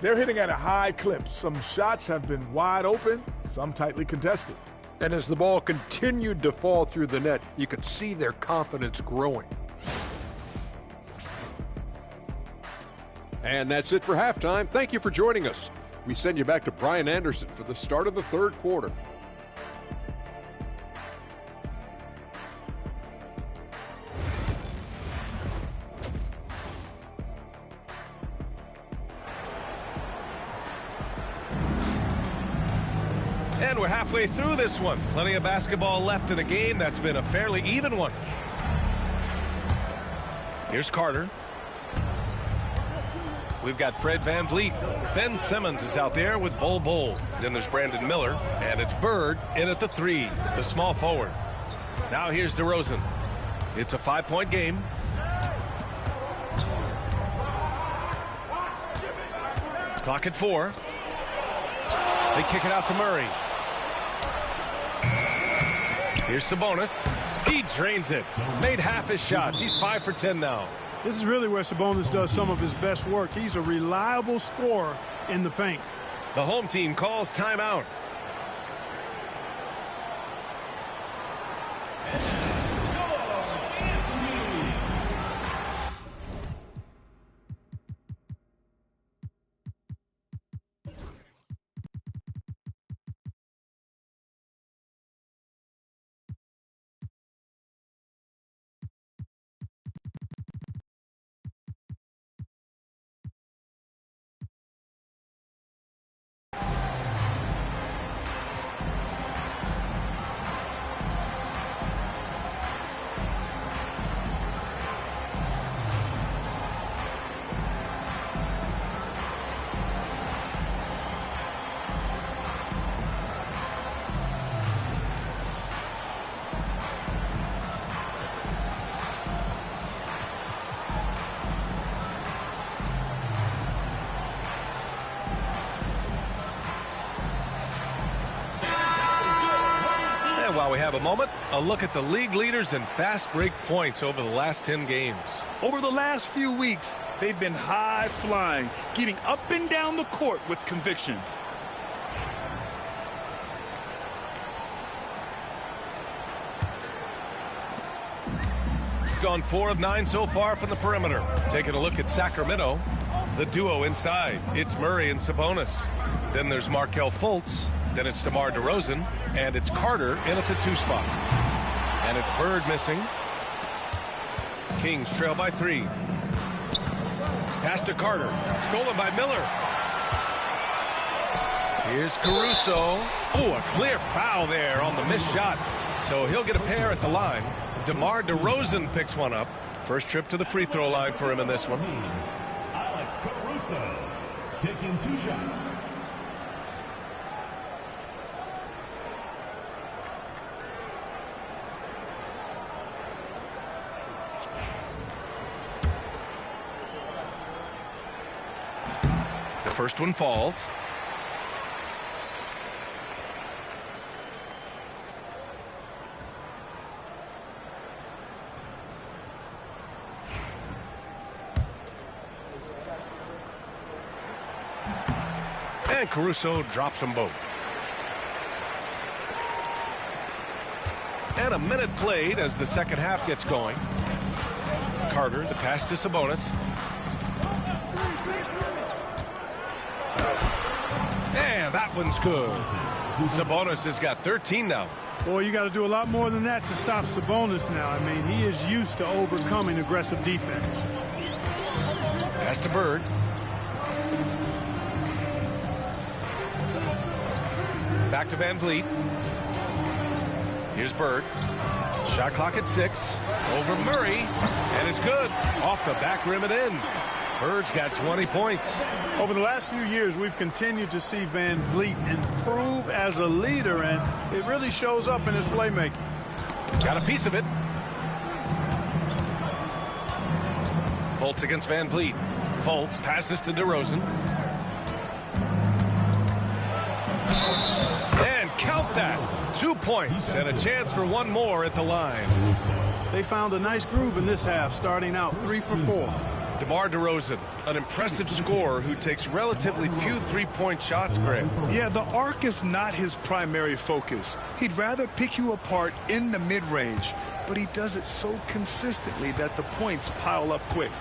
[SPEAKER 8] They're hitting at a high clip. Some shots have been wide open, some tightly contested.
[SPEAKER 6] And as the ball continued to fall through the net, you could see their confidence growing. And that's it for halftime. Thank you for joining us. We send you back to Brian Anderson for the start of the third quarter.
[SPEAKER 1] And we're halfway through this one. Plenty of basketball left in a game that's been a fairly even one. Here's Carter. We've got Fred VanVleet. Ben Simmons is out there with Bol. Then there's Brandon Miller. And it's Bird in at the 3, the small forward. Now here's DeRozan. It's a 5-point game. Clock at 4. They kick it out to Murray. Here's Sabonis. He drains it. Made half his shots. He's 5 for 10 now.
[SPEAKER 3] This is really where Sabonis does some of his best work. He's a reliable scorer in the paint.
[SPEAKER 1] The home team calls timeout. While we have a moment, a look at the league leaders in fast break points over the last 10 games.
[SPEAKER 2] Over the last few weeks, they've been high flying, getting up and down the court with conviction.
[SPEAKER 1] He's gone 4 of 9 so far from the perimeter. Taking a look at Sacramento, the duo inside. It's Murray and Sabonis. Then there's Markelle Fultz. Then it's DeMar DeRozan, and it's Carter in at the 2 spot. And it's Bird missing. Kings trail by 3. Pass to Carter. Stolen by Miller. Here's Caruso. Oh, a clear foul there on the missed shot. So he'll get a pair at the line. DeMar DeRozan picks one up. First trip to the free throw line for him in this one.
[SPEAKER 9] Alex Caruso taking 2 shots.
[SPEAKER 1] First one falls. And Caruso drops them both. And a minute played as the second half gets going. Carter, the pass to Sabonis. And that one's good. Sabonis has got 13 now.
[SPEAKER 3] Boy, you got to do a lot more than that to stop Sabonis now. I mean, he is used to overcoming aggressive defense.
[SPEAKER 1] Pass to Bird. Back to VanVleet. Here's Bird. Shot clock at 6. Over Murray. And it's good. Off the back rim and in. Bird's got 20 points.
[SPEAKER 3] Over the last few years, we've continued to see VanVleet improve as a leader, and it really shows up in his playmaking.
[SPEAKER 1] Got a piece of it. Fultz against VanVleet. Fultz passes to DeRozan. And count that. 2 points and a chance for one more at the line.
[SPEAKER 3] They found a nice groove in this half, starting out 3 for 4.
[SPEAKER 1] DeMar DeRozan, an impressive scorer who takes relatively few three-point shots, Greg.
[SPEAKER 2] Yeah, the arc is not his primary focus. He'd rather pick you apart in the mid-range, but he does it so consistently that the points pile up quick.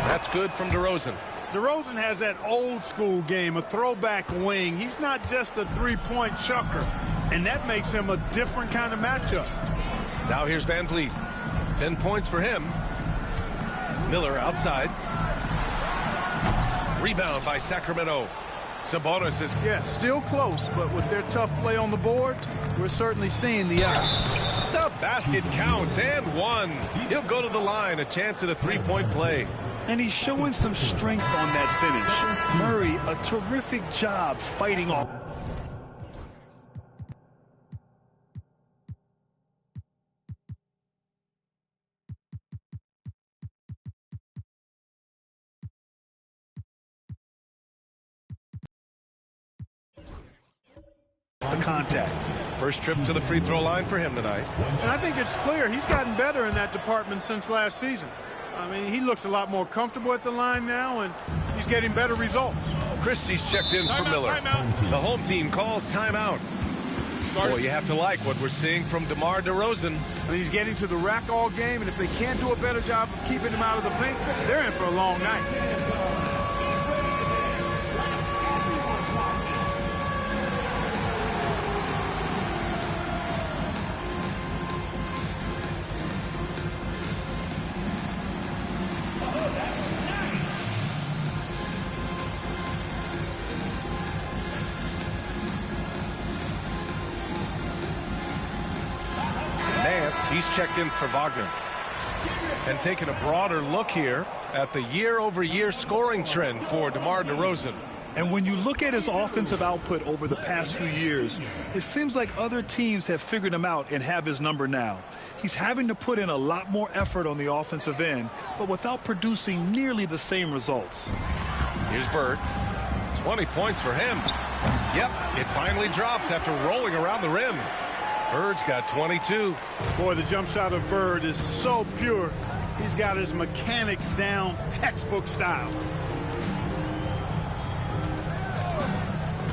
[SPEAKER 1] That's good from DeRozan.
[SPEAKER 3] DeRozan has that old-school game, a throwback wing. He's not just a three-point chucker, and that makes him a different kind of matchup.
[SPEAKER 1] Now here's VanVleet. 10 points for him. Miller outside. Rebound by Sacramento. Sabonis is...
[SPEAKER 3] Yeah, still close, but with their tough play on the boards, we're certainly seeing the effort.
[SPEAKER 1] The basket counts, and one. He'll go to the line, a chance at a three-point play.
[SPEAKER 2] And he's showing some strength on that finish. Murray, a terrific job fighting off. The contact.
[SPEAKER 1] First trip to the free throw line for him tonight.
[SPEAKER 3] And I think it's clear he's gotten better in that department since last season. I mean, he looks a lot more comfortable at the line now, and he's getting better results.
[SPEAKER 1] Christie's checked in for Miller. The home team calls timeout. Boy, you have to like what we're seeing from DeMar DeRozan.
[SPEAKER 3] I mean, he's getting to the rack all game, and if they can't do a better job of keeping him out of the paint, they're in for a long night.
[SPEAKER 1] He's checked in for Wagner. And taking a broader look here at the year-over-year scoring trend for DeMar DeRozan.
[SPEAKER 2] And when you look at his offensive output over the past few years, it seems like other teams have figured him out and have his number now. He's having to put in a lot more effort on the offensive end, but without producing nearly the same results.
[SPEAKER 1] Here's Bird. 20 points for him. Yep, it finally drops after rolling around the rim. Bird's got 22.
[SPEAKER 3] Boy, the jump shot of Bird is so pure. He's got his mechanics down, textbook style.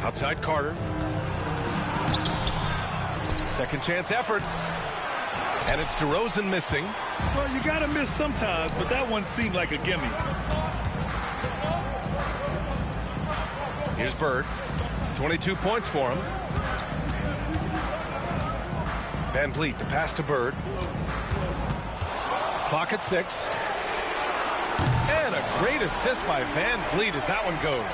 [SPEAKER 1] Outside Carter. Second chance effort. And it's DeRozan missing.
[SPEAKER 2] Well, you got to miss sometimes, but that one seemed like a gimme.
[SPEAKER 1] Here's Bird. 22 points for him. Van Vliet, the pass to Bird. Clock at 6. And a great assist by Van Vliet as that one goes.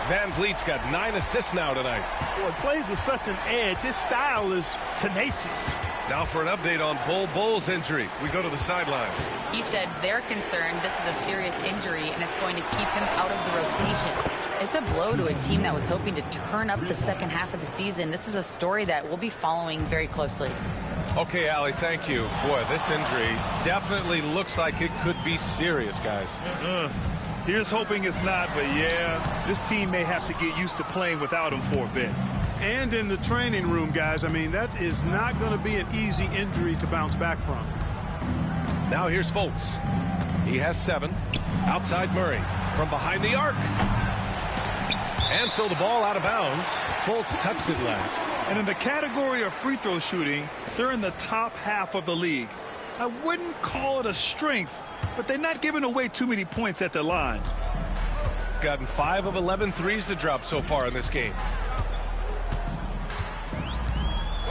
[SPEAKER 1] Van Vliet's got 9 assists now tonight.
[SPEAKER 3] Boy, plays with such an edge. His style is tenacious.
[SPEAKER 1] Now for an update on Bull's injury. We go to the sideline.
[SPEAKER 4] He said they're concerned this is a serious injury and it's going to keep him out of the rotation. It's a blow to a team that was hoping to turn up the second half of the season. This is a story that we'll be following very closely.
[SPEAKER 1] Okay, Allie, thank you. Boy, this injury definitely looks like it could be serious, guys.
[SPEAKER 2] Here's hoping it's not, but yeah, this team may have to get used to playing without him for a bit.
[SPEAKER 3] And in the training room, guys, I mean, that is not going to be an easy injury to bounce back from.
[SPEAKER 1] Now here's Fultz. He has 7. Outside Murray from behind the arc. And so the ball out of bounds. Fultz touched it last.
[SPEAKER 2] And in the category of free throw shooting, they're in the top half of the league. I wouldn't call it a strength, but they're not giving away too many points at the line.
[SPEAKER 1] Gotten 5 of 11 threes to drop so far in this game.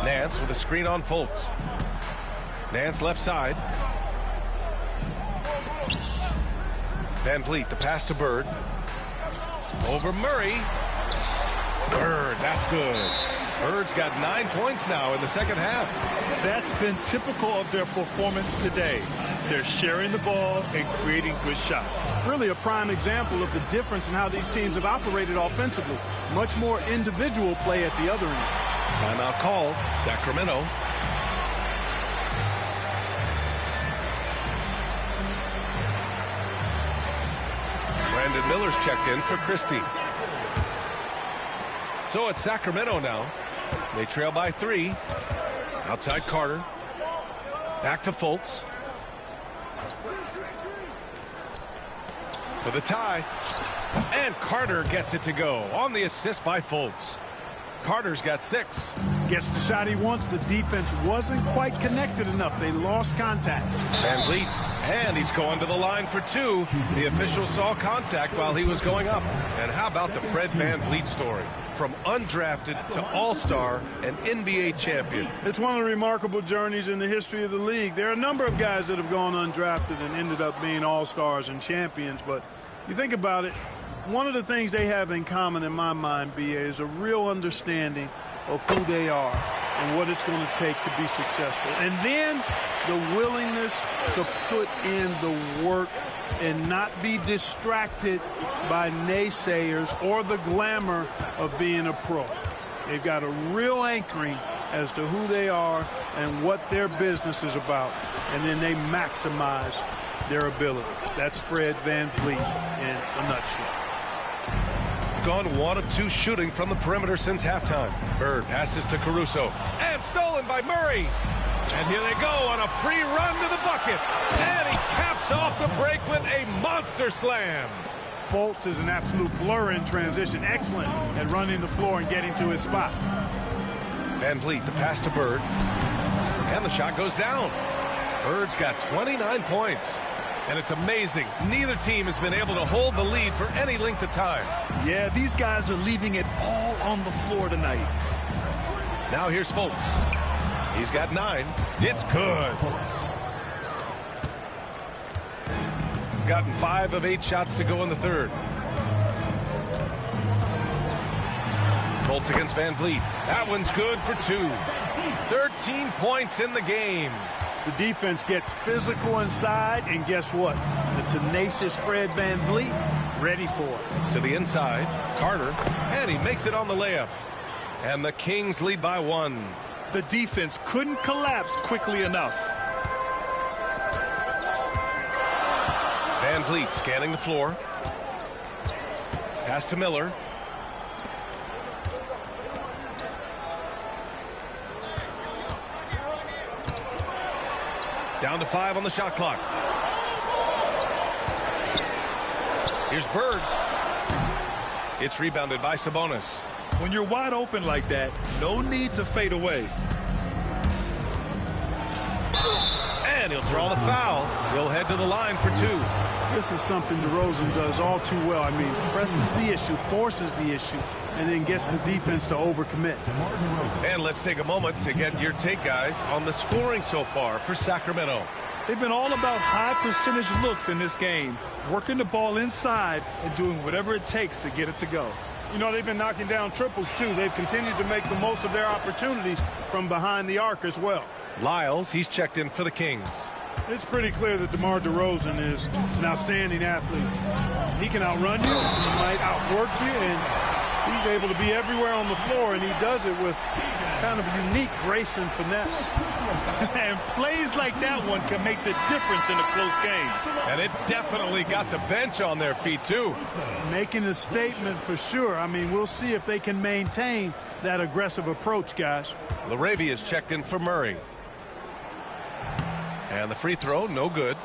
[SPEAKER 1] Nance with a screen on Fultz. Nance left side. Van Vliet, the pass to Bird. Over Murray. Bird, that's good. Bird's got 9 points now in the second half.
[SPEAKER 2] That's been typical of their performance today. They're sharing the ball and creating good shots.
[SPEAKER 3] Really a prime example of the difference in how these teams have operated offensively. Much more individual play at the other end.
[SPEAKER 1] Timeout call, Sacramento. Brandon Miller's checked in for Christie. So it's Sacramento now. They trail by 3. Outside Carter. Back to Fultz. For the tie. And Carter gets it to go on the assist by Fultz. Carter's got 6.
[SPEAKER 3] Gets the shot he wants. The defense wasn't quite connected enough. They lost contact.
[SPEAKER 1] Van Vliet, and he's going to the line for 2. The official saw contact while he was going up. And how about the Fred Van Vliet story? From undrafted to all-star and NBA champion.
[SPEAKER 3] It's one of the remarkable journeys in the history of the league. There are a number of guys that have gone undrafted and ended up being all-stars and champions, but You think about it, one of the things they have in common in my mind, B.A., is a real understanding of who they are and what it's going to take to be successful. And then the willingness to put in the work and not be distracted by naysayers or the glamour of being a pro. They've got a real anchoring as to who they are and what their business is about, and then they maximize their ability. That's Fred VanVleet in a nutshell.
[SPEAKER 1] Gone 1 of 2 shooting from the perimeter since halftime. Bird passes to Caruso. And stolen by Murray. And here they go on a free run to the bucket. And he caps off the break with a monster slam.
[SPEAKER 3] Fultz is an absolute blur in transition. Excellent at running the floor and getting to his spot.
[SPEAKER 1] VanVleet, the pass to Bird. And the shot goes down. Bird's got 29 points. And it's amazing. Neither team has been able to hold the lead for any length of time.
[SPEAKER 2] Yeah, these guys are leaving it all on the floor tonight.
[SPEAKER 1] Now here's Fultz. He's got 9. It's good. Gotten 5 of 8 shots to go in the third. Fultz against VanVleet. That one's good for 2. 13 points in the game.
[SPEAKER 3] The defense gets physical inside, and guess what? The tenacious Fred VanVleet ready for it.
[SPEAKER 1] To the inside, Carter, and he makes it on the layup. And the Kings lead by 1.
[SPEAKER 2] The defense couldn't collapse quickly enough.
[SPEAKER 1] VanVleet scanning the floor. Pass to Miller. Down to 5 on the shot clock. Here's Bird. It's rebounded by Sabonis.
[SPEAKER 2] When you're wide open like that, no need to fade away.
[SPEAKER 1] And he'll draw the foul. He'll head to the line for 2.
[SPEAKER 3] This is something DeRozan does all too well. I mean, presses the issue, forces the issue, and then gets the defense to overcommit.
[SPEAKER 1] And let's take a moment to get your take, guys, on the scoring so far for Sacramento.
[SPEAKER 2] They've been all about high percentage looks in this game, working the ball inside and doing whatever it takes to get it to go.
[SPEAKER 3] You know, they've been knocking down triples, too. They've continued to make the most of their opportunities from behind the arc as well.
[SPEAKER 1] Lyles, he's checked in for the Kings.
[SPEAKER 3] It's pretty clear that DeMar DeRozan is an outstanding athlete. He can outrun you, he might outwork you, and he's able to be everywhere on the floor, and he does it with kind of unique grace and finesse.
[SPEAKER 2] And plays like that one can make the difference in a close game.
[SPEAKER 1] And it definitely got the bench on their feet, too.
[SPEAKER 3] Making a statement for sure. I mean, we'll see if they can maintain that aggressive approach, guys.
[SPEAKER 1] Larabia's checked in for Murray. And the free throw, no good.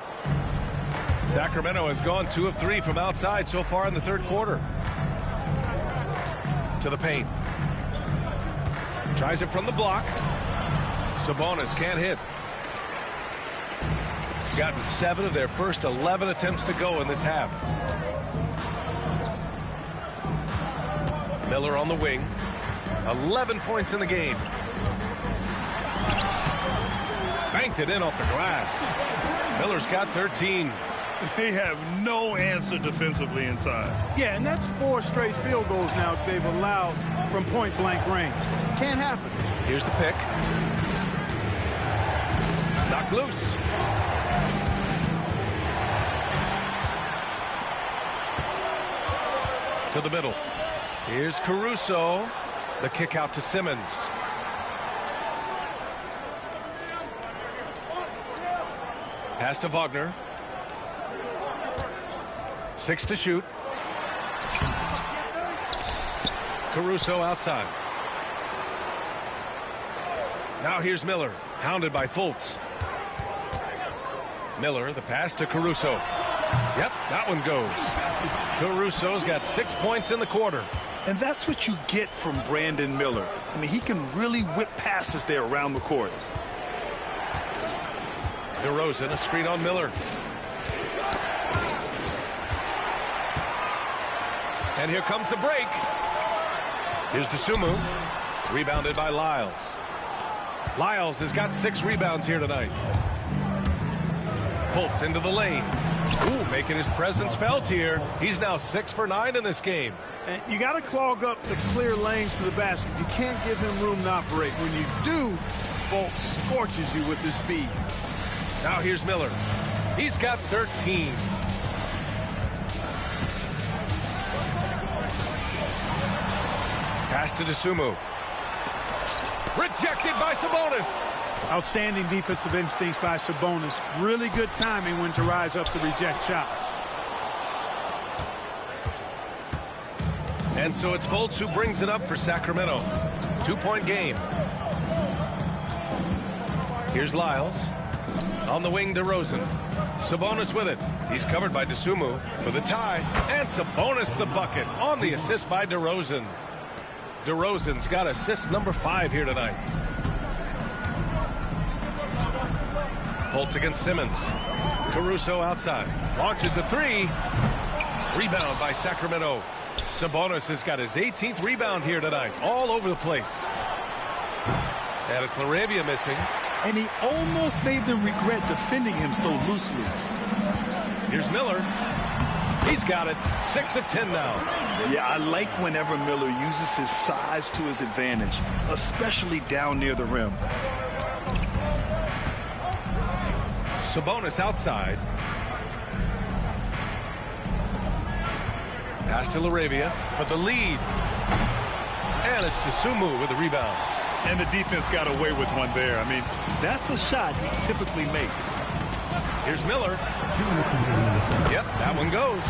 [SPEAKER 1] Sacramento has gone 2 of 3 from outside so far in the third quarter. To the paint. Tries it from the block. Sabonis can't hit. Gotten 7 of their first 11 attempts to go in this half. Miller on the wing. 11 points in the game. Banked it in off the glass. Miller's got 13.
[SPEAKER 2] They have no answer defensively inside.
[SPEAKER 3] Yeah, and that's 4 straight field goals now they've allowed from point-blank range. Can't happen.
[SPEAKER 1] Here's the pick. Knocked loose. To the middle. Here's Caruso. The kick out to Simmons. Pass to Wagner. 6 to shoot. Caruso outside. Now here's Miller, hounded by Fultz. Miller, the pass to Caruso. Yep, that one goes. Caruso's got 6 points in the quarter.
[SPEAKER 2] And that's what you get from Brandon Miller. I mean, he can really whip passes there around the court.
[SPEAKER 1] DeRozan, a screen on Miller. And here comes the break. Here's Dosunmu. Rebounded by Lyles. Lyles has got 6 rebounds here tonight. Fultz into the lane. Ooh, making his presence felt here. He's now 6 for 9 in this game.
[SPEAKER 3] And you got to clog up the clear lanes to the basket. You can't give him room to operate. When you do, Fultz scorches you with his speed.
[SPEAKER 1] Now here's Miller. He's got 13. Pass to Dosunmu. Rejected by Sabonis.
[SPEAKER 3] Outstanding defensive instincts by Sabonis. Really good timing when to rise up to reject shots.
[SPEAKER 1] And so it's Fultz who brings it up for Sacramento. 2-point game. Here's Lyles. On the wing, DeRozan. Sabonis with it. He's covered by Dosunmu for the tie. And Sabonis the bucket on the assist by DeRozan. DeRozan's got assist number 5 here tonight. Fultz against Simmons. Caruso outside. Launches a 3. Rebound by Sacramento. Sabonis has got his 18th rebound here tonight. All over the place. And it's LaRavia missing.
[SPEAKER 2] And he almost made them regret defending him so loosely.
[SPEAKER 1] Here's Miller. He's got it. 6 of 10 now.
[SPEAKER 2] Yeah, I like whenever Miller uses his size to his advantage, especially down near the rim.
[SPEAKER 1] Sabonis outside. Pass to LaRavia for the lead. And it's Dosunmu with the rebound.
[SPEAKER 2] And the defense got away with one there. I mean, that's a shot he typically makes.
[SPEAKER 1] Here's Miller. Yep, that one goes.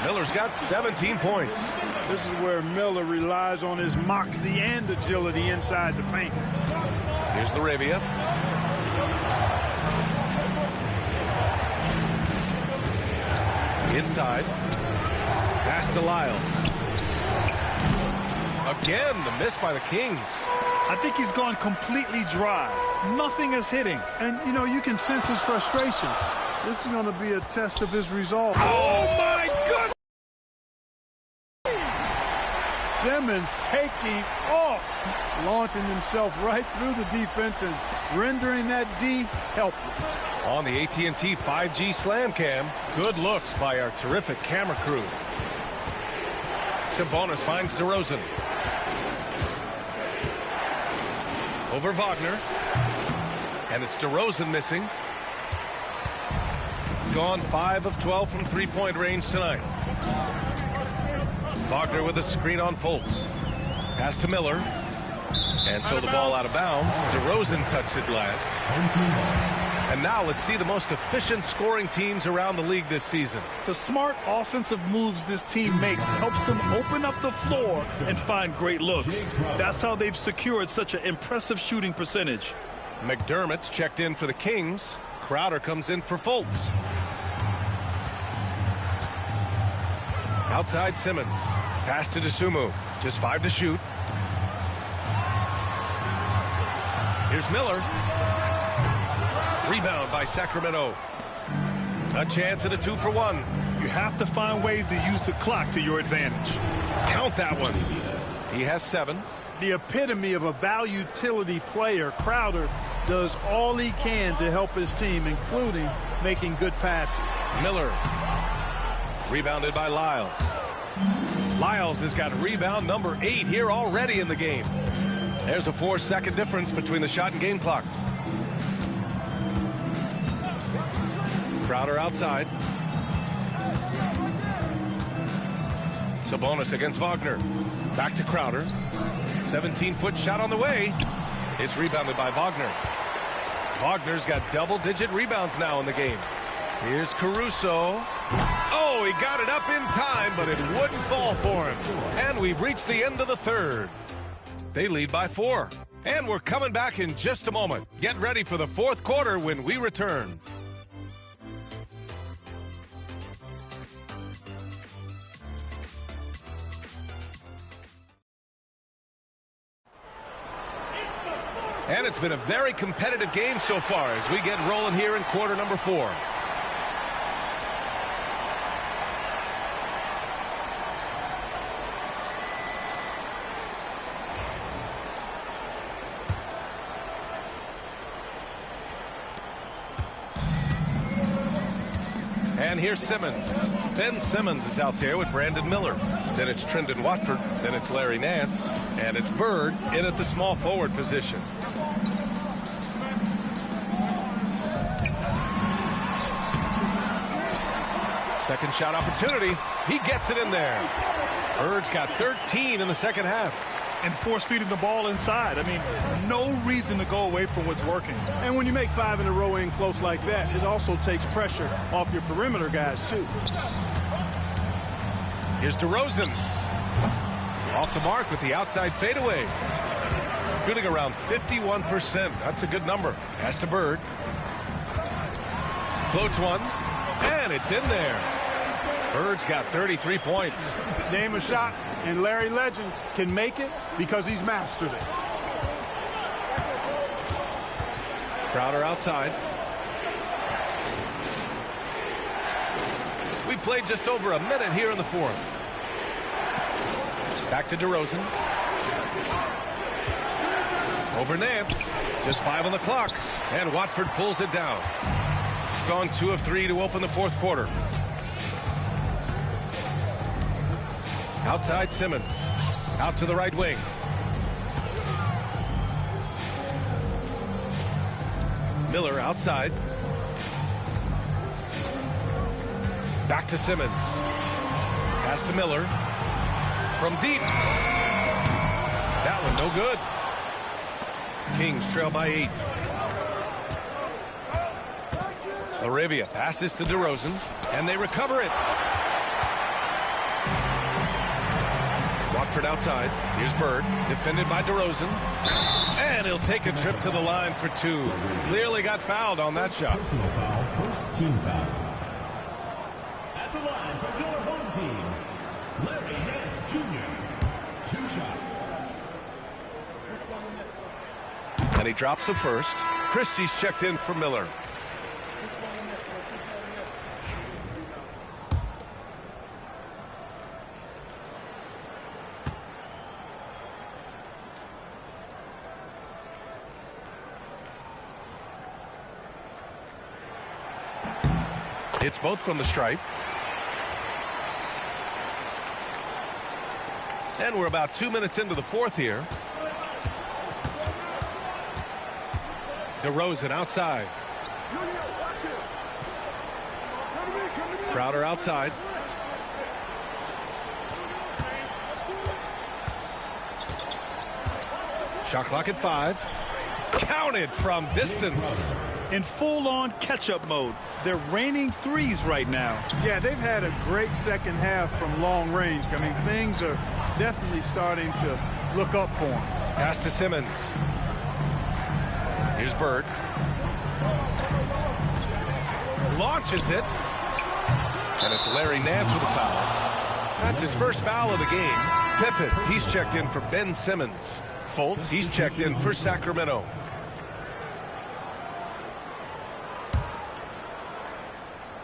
[SPEAKER 1] Miller's got 17 points.
[SPEAKER 3] This is where Miller relies on his moxie and agility inside the paint.
[SPEAKER 1] Here's LaRavia. Inside. Pass to Lyles. Again, the miss by the Kings.
[SPEAKER 2] I think he's gone completely dry. Nothing is hitting.
[SPEAKER 3] And, you know, you can sense his frustration. This is going to be a test of his resolve.
[SPEAKER 1] Oh, my goodness!
[SPEAKER 3] Simmons taking off, launching himself right through the defense and rendering that D helpless.
[SPEAKER 1] On the AT&T 5G Slam Cam, good looks by our terrific camera crew. Sabonis finds DeRozan. Over Wagner. And it's DeRozan missing. Gone 5 of 12 from three-point range tonight. Wagner with a screen on Fultz. Pass to Miller. And so the ball out of bounds. DeRozan touched it last. And now let's see the most efficient scoring teams around the league this season.
[SPEAKER 2] The smart offensive moves this team makes helps them open up the floor and find great looks. That's how they've secured such an impressive shooting percentage.
[SPEAKER 1] McDermott's checked in for the Kings. Crowder comes in for Fultz. Outside Simmons. Pass to Dosunmu. Just 5 to shoot. Here's Miller. Rebound by Sacramento. A chance at a 2-for-1.
[SPEAKER 2] You have to find ways to use the clock to your advantage.
[SPEAKER 1] Count that one. He has 7.
[SPEAKER 3] The epitome of a value-utility player, Crowder does all he can to help his team, including making good passes.
[SPEAKER 1] Miller. Rebounded by Lyles. Lyles has got rebound number 8 here already in the game. There's a 4-second difference between the shot and game clock. Crowder outside. Sabonis against Wagner. Back to Crowder. 17-foot shot on the way. It's rebounded by Wagner. Wagner's got double-digit rebounds now in the game. Here's Caruso. Oh, he got it up in time, but it wouldn't fall for him. And we've reached the end of the third. They lead by 4. And we're coming back in just a moment. Get ready for the fourth quarter when we return. And it's been a very competitive game so far as we get rolling here in quarter number 4. And here's Simmons. Ben Simmons is out there with Brandon Miller. Then it's Trendon Watford. Then it's Larry Nance. And it's Bird in at the small forward position. Second shot opportunity. He gets it in there. Bird's got 13 in the second half.
[SPEAKER 2] And force feeding the ball inside. I mean, no reason to go away from what's working.
[SPEAKER 3] And when you make 5 in a row in close like that, it also takes pressure off your perimeter guys, too.
[SPEAKER 1] Here's DeRozan. Off the mark with the outside fadeaway. Shooting around 51%. That's a good number. Pass to Bird. Floats one. And it's in there. Bird's got 33 points.
[SPEAKER 3] Name a shot, and Larry Legend can make it because he's mastered it.
[SPEAKER 1] Crowder outside. We played just over a minute here in the fourth. Back to DeRozan. Over Nance. Just 5 on the clock. And Watford pulls it down. Gone 2 of 3 to open the fourth quarter. Outside Simmons. Out to the right wing. Miller outside. Back to Simmons. Pass to Miller. From deep. That one no good. Kings trail by 8. Laravia passes to DeRozan, and they recover it. Watford outside. Here's Bird, defended by DeRozan. And he'll take a trip to the line for 2. Clearly got fouled on that shot.
[SPEAKER 9] Personal foul, first team foul. At the line from your home team, Larry Nance Jr. 2 shots.
[SPEAKER 1] And he drops the first. Christie's checked in for Miller. It's both from the stripe. And we're about 2 minutes into the fourth here. DeRozan outside. Crowder outside. Shot clock at 5. Counted from distance.
[SPEAKER 2] In full-on catch-up mode. They're raining threes right now.
[SPEAKER 3] Yeah, they've had a great second half from long range. I mean, things are definitely starting to look up for them.
[SPEAKER 1] Pass to Simmons. Here's Bird. Launches it. And it's Larry Nance with a foul. That's his first foul of the game. Pippen, he's checked in for Ben Simmons. Fultz, he's checked in for Sacramento.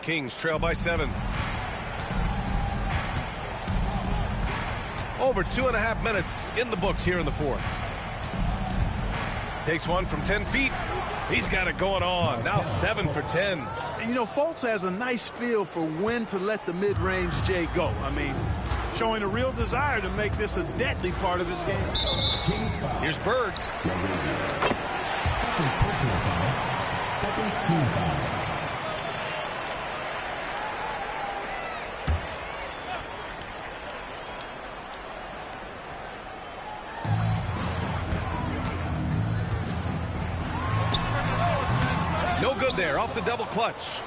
[SPEAKER 1] Kings trail by 7. Over 2.5 minutes in the books here in the fourth. Takes one from 10 feet. He's got it going on. Now 7 for 10.
[SPEAKER 3] You know, Fultz has a nice feel for when to let the mid-range J go. I mean, showing a real desire to make this a deadly part of his game.
[SPEAKER 1] Here's Bird.
[SPEAKER 9] Second personal foul, second team foul.
[SPEAKER 1] No good there, off the double clutch.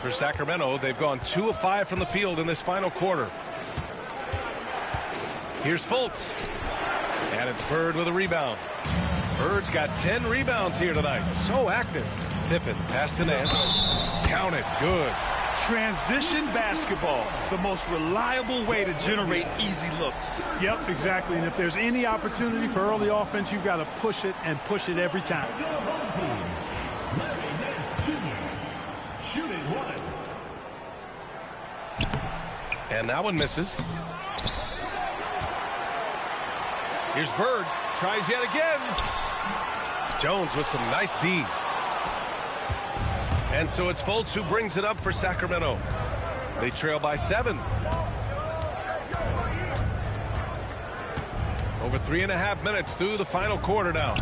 [SPEAKER 1] For Sacramento, they've gone 2 of 5 from the field in this final quarter. Here's Fultz. And it's Bird with a rebound. Bird's got 10 rebounds here tonight. So active. Pippen, pass to Nance. Count it, good.
[SPEAKER 2] Transition basketball, the most reliable way to generate easy looks.
[SPEAKER 3] Yep, exactly. And if there's any opportunity for early offense, you've got to push it and push it every time.
[SPEAKER 9] Your home team, Larry Nance Jr. Shooting 1.
[SPEAKER 1] And that one misses. Here's Bird. Tries yet again. Jones with some nice D. And so it's Fultz who brings it up for Sacramento. They trail by 7. Over 3.5 minutes through the final quarter now.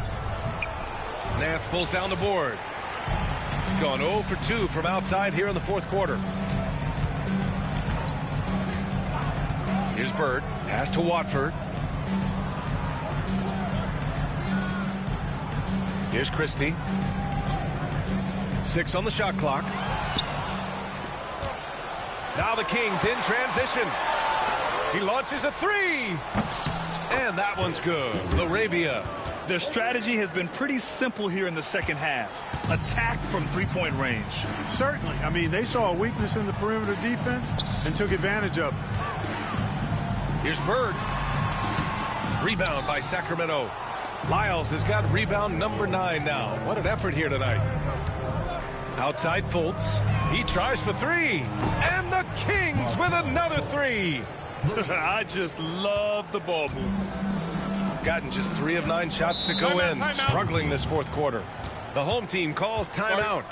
[SPEAKER 1] Nance pulls down the board. Gone 0 for 2 from outside here in the fourth quarter. Here's Bird. Pass to Watford. Here's Christie. 6 on the shot clock. Now the Kings in transition. He launches a 3. And that one's good. LaRavia.
[SPEAKER 2] Their strategy has been pretty simple here in the second half. Attack from three-point range.
[SPEAKER 3] Certainly. I mean, they saw a weakness in the perimeter defense and took advantage of it.
[SPEAKER 1] Here's Bird. Rebound by Sacramento. Lyles has got rebound number 9 now. What an effort here tonight. Outside Fultz. He tries for 3. And the Kings with another 3.
[SPEAKER 2] I just love the ball move.
[SPEAKER 1] Gotten just 3 of 9 shots to go in. Struggling this fourth quarter. The home team calls timeout.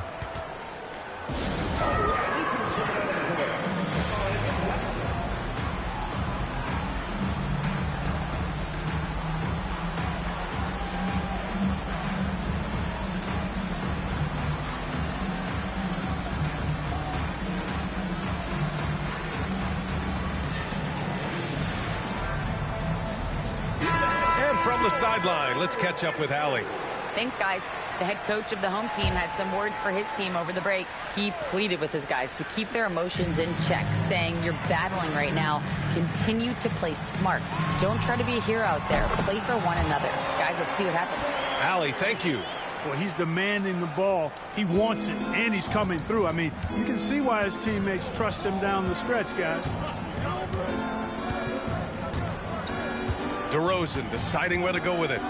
[SPEAKER 1] From the sideline, let's catch up with Allie.
[SPEAKER 4] Thanks, guys. The head coach of the home team had some words for his team over the break. He pleaded with his guys to keep their emotions in check, saying, "You're battling right now. Continue to play smart. Don't try to be a hero out there. Play for one another." Guys, let's see what happens.
[SPEAKER 1] Allie, thank you.
[SPEAKER 3] Well, he's demanding the ball. He wants it, and he's coming through. I mean, you can see why his teammates trust him down the stretch, guys.
[SPEAKER 1] DeRozan deciding where to go with it.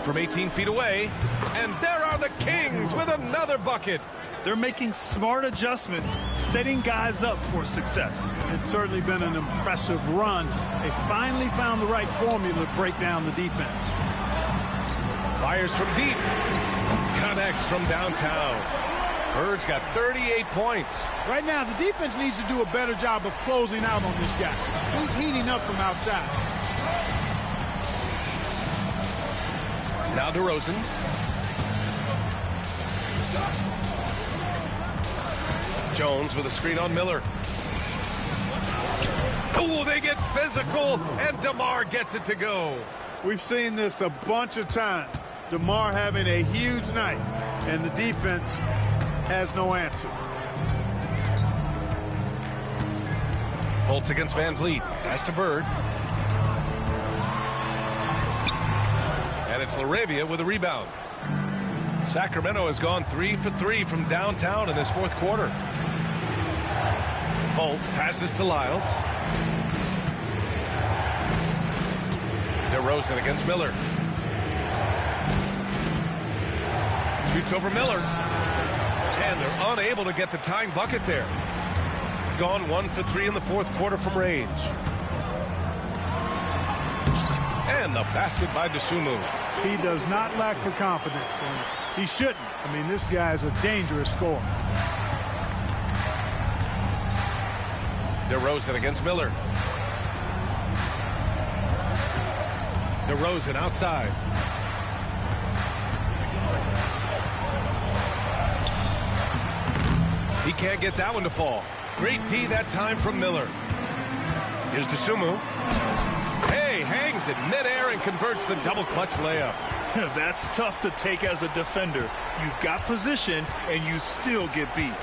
[SPEAKER 1] From 18 feet away, and there are the Kings with another bucket.
[SPEAKER 2] They're making smart adjustments, setting guys up for success.
[SPEAKER 3] It's certainly been an impressive run. They finally found the right formula to break down the defense.
[SPEAKER 1] Fires from deep. Connects from downtown. Bird's got 38 points.
[SPEAKER 3] Right now, the defense needs to do a better job of closing out on this guy. He's heating up from outside.
[SPEAKER 1] Now DeRozan. Jones with a screen on Miller. Oh, they get physical, and DeMar gets it to go.
[SPEAKER 3] We've seen this a bunch of times. DeMar having a huge night, and the defense has no answer.
[SPEAKER 1] Fultz against Van Vliet. Pass to Bird. And it's LaRavia with a rebound. Sacramento has gone 3 for 3 from downtown in this fourth quarter. Fultz passes to Lyles. DeRozan against Miller. Shoots over Miller. And they're unable to get the tying bucket there. Gone 1 for 3 in the fourth quarter from range. And the basket by DeSumo.
[SPEAKER 3] He does not lack for confidence, and he shouldn't. I mean, this guy's a dangerous scorer.
[SPEAKER 1] DeRozan against Miller. DeRozan outside. He can't get that one to fall. Great D that time from Miller. Here's DeSumo. Hey, hangs it midair and converts the double clutch layup.
[SPEAKER 2] That's tough to take as a defender. You've got position, and you still get beat.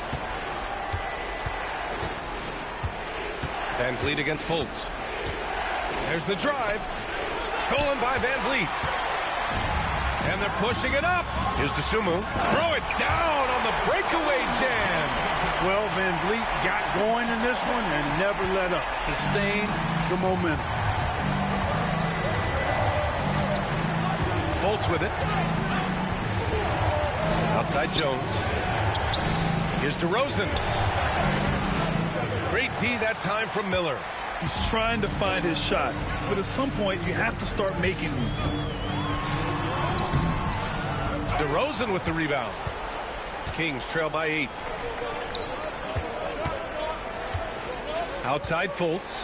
[SPEAKER 1] Van Vliet against Fultz. There's the drive. Stolen by Van Vliet. And they're pushing it up. Here's DeSumo. Throw it down on the breakaway jam.
[SPEAKER 3] Well, Van Vliet got going in this one and never let up. Sustained the momentum.
[SPEAKER 1] Fultz with it. Outside Jones. Here's DeRozan. Great D that time from Miller.
[SPEAKER 2] He's trying to find his shot, but at some point you have to start making these.
[SPEAKER 1] DeRozan with the rebound. Kings trail by 8. Outside Fultz.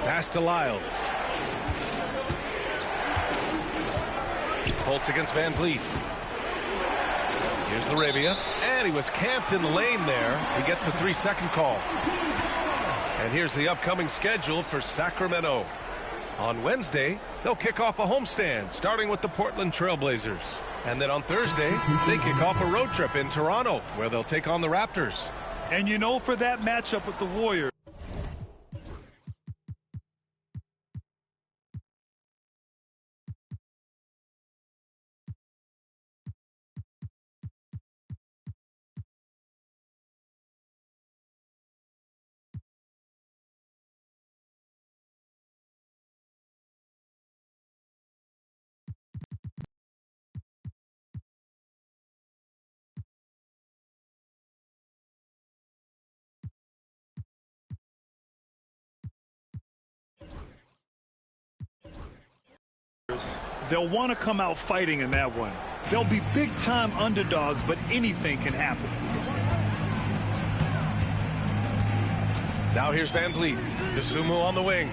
[SPEAKER 1] Pass to Lyles. Fultz against Van Vliet. Here's Larabia. And he was camped in the lane there. He gets a 3-second call. And here's the upcoming schedule for Sacramento. On Wednesday, they'll kick off a homestand, starting with the Portland Trailblazers. And then on Thursday, they kick off a road trip in Toronto, where they'll take on the Raptors.
[SPEAKER 2] And you know, for that matchup with the Warriors, they'll want to come out fighting in that one. They'll be big-time underdogs, but anything can happen.
[SPEAKER 1] Now here's Van Vliet. Dosunmu on the wing.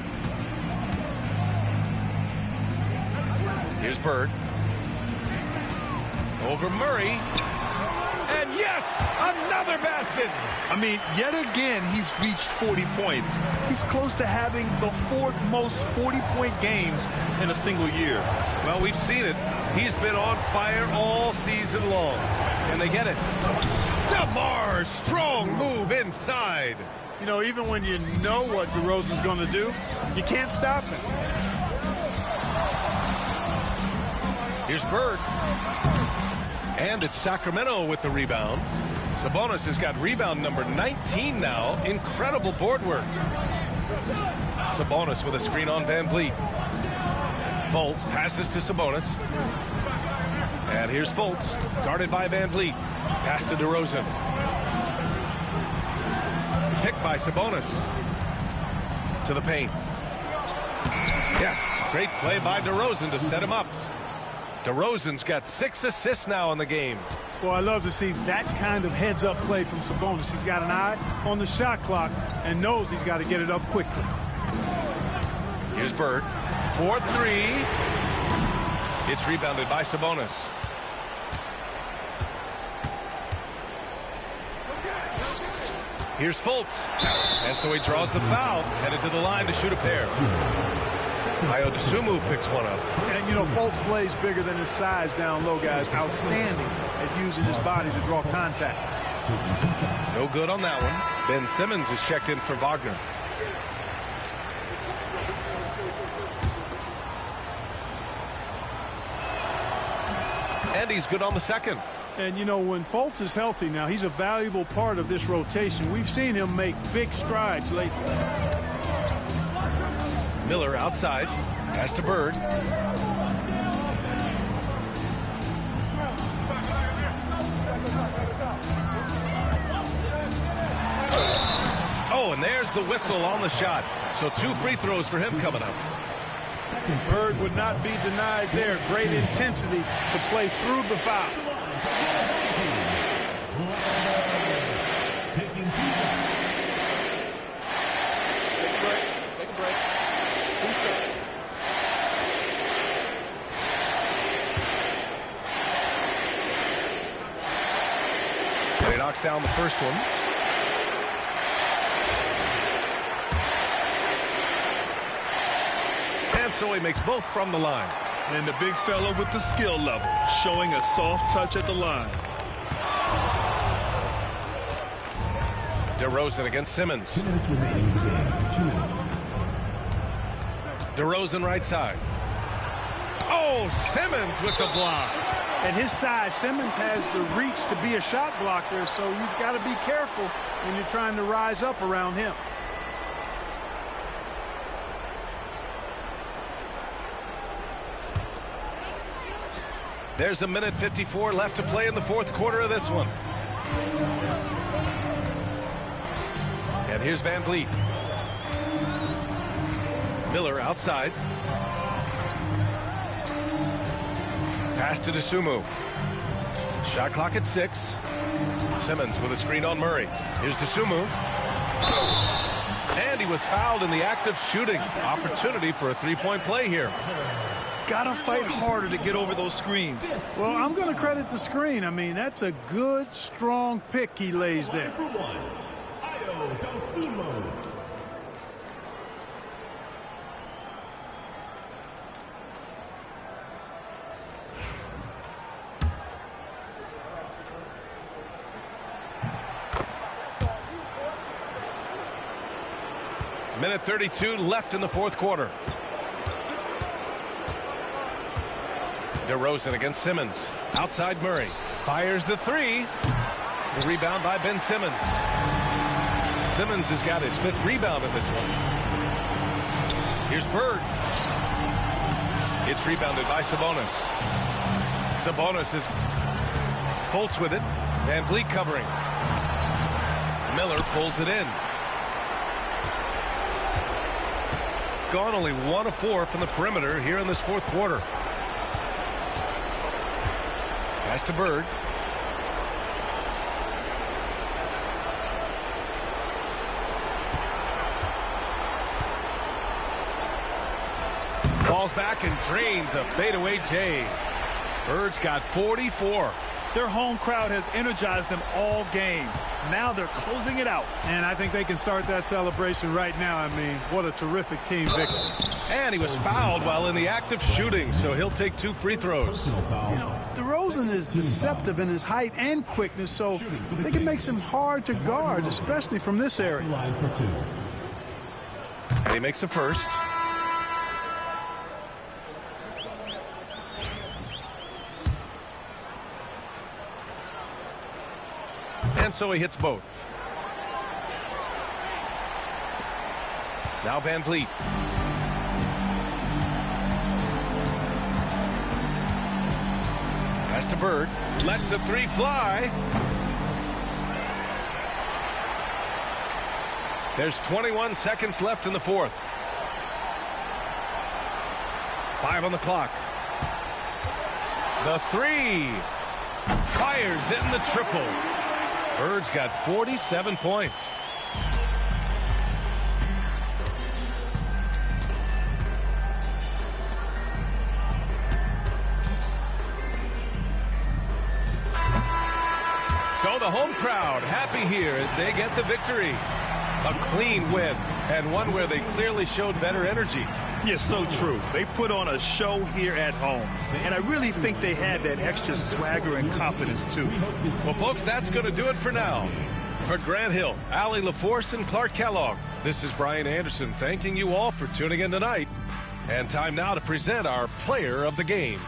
[SPEAKER 1] Here's Bird. Over Murray. And yes, another basket.
[SPEAKER 2] I mean, yet again, he's reached 40 points. He's close to having the 4th most 40-point games in a single year.
[SPEAKER 1] Well, we've seen it. He's been on fire all season long. Can they get it? DeMar, strong move inside.
[SPEAKER 3] You know, even when you know what DeRozan's going to do, you can't stop him.
[SPEAKER 1] Here's Bird. And it's Sacramento with the rebound. Sabonis has got rebound number 19 now. Incredible board work. Sabonis with a screen on Van Vliet. Fultz passes to Sabonis. And here's Fultz, guarded by Van Vliet. Pass to DeRozan. Picked by Sabonis. To the paint. Yes, great play by DeRozan to set him up. DeRozan's got 6 assists now in the game.
[SPEAKER 3] Well, I love to see that kind of heads-up play from Sabonis. He's got an eye on the shot clock and knows he's got to get it up quickly.
[SPEAKER 1] Here's Bird. 4-3. It's rebounded by Sabonis. Here's Fultz. And so he draws the foul, headed to the line to shoot a pair. Dosunmu picks one up.
[SPEAKER 3] And, you know, Fultz plays bigger than his size down low, guys. Outstanding at using his body to draw contact.
[SPEAKER 1] No good on that one. Ben Simmons is checked in for Wagner. And he's good on the second.
[SPEAKER 3] And, you know, when Fultz is healthy now, he's a valuable part of this rotation. We've seen him make big strides lately.
[SPEAKER 1] Miller outside. Pass to Bird. Oh, and there's the whistle on the shot. So 2 free throws for him coming up.
[SPEAKER 3] Bird would not be denied there. Great intensity to play through the foul.
[SPEAKER 1] He knocks down the first one. And so he makes both from the line.
[SPEAKER 2] And the big fella with the skill level, showing a soft touch at the line.
[SPEAKER 1] DeRozan against Simmons.
[SPEAKER 9] 2 minutes remaining in the game. 2 minutes.
[SPEAKER 1] DeRozan right side. Oh, Simmons with the block.
[SPEAKER 3] At his size, Simmons has the reach to be a shot blocker, so you've got to be careful when you're trying to rise up around him.
[SPEAKER 1] There's a minute 54 left to play in the fourth quarter of this one. And here's Van Vliet. Miller outside. Pass to Dosunmu. Shot clock at 6. Simmons with a screen on Murray. Here's DeSumo. And he was fouled in the act of shooting. Opportunity for a three-point play here.
[SPEAKER 2] Gotta fight harder to get over those screens.
[SPEAKER 3] Well, I'm going to credit the screen. I mean, that's a good, strong pick he lays there.
[SPEAKER 9] For one, Ayo Dosunmu.
[SPEAKER 1] Minute 32 left in the fourth quarter. DeRozan against Simmons. Outside Murray. Fires the three. The rebound by Ben Simmons. Simmons has got his 5th rebound in this one. Here's Bird. It's rebounded by Sabonis. Sabonis is Fultz with it. Van Vliet covering. Miller pulls it in. Gone only 1 of 4 from the perimeter here in this fourth quarter. Pass to Bird. Falls back and drains a fadeaway J. Bird's got 44.
[SPEAKER 2] Their home crowd has energized them all game. Now they're closing it out.
[SPEAKER 3] And I think they can start that celebration right now. I mean, what a terrific team victory.
[SPEAKER 1] And he was fouled while in the act of shooting, so he'll take 2 free throws.
[SPEAKER 3] You know, DeRozan is deceptive in his height and quickness, so they can make him hard to guard, especially from this area.
[SPEAKER 9] Line for 2.
[SPEAKER 1] And he makes the first. And so he hits both. Now Van Vliet. Pass to Bird. Lets the three fly. There's 21 seconds left in the fourth. 5 on the clock. The three. Fires in the triple. Bird's got 47 points. So the home crowd happy here as they get the victory. A clean win, and one where they clearly showed better energy.
[SPEAKER 2] Yeah, so true. They put on a show here at home. And I really think they had that extra swagger and confidence, too.
[SPEAKER 1] Well, folks, that's going to do it for now. For Grant Hill, Allie LaForce, and Clark Kellogg, this is Brian Anderson thanking you all for tuning in tonight. And time now to present our player of the game.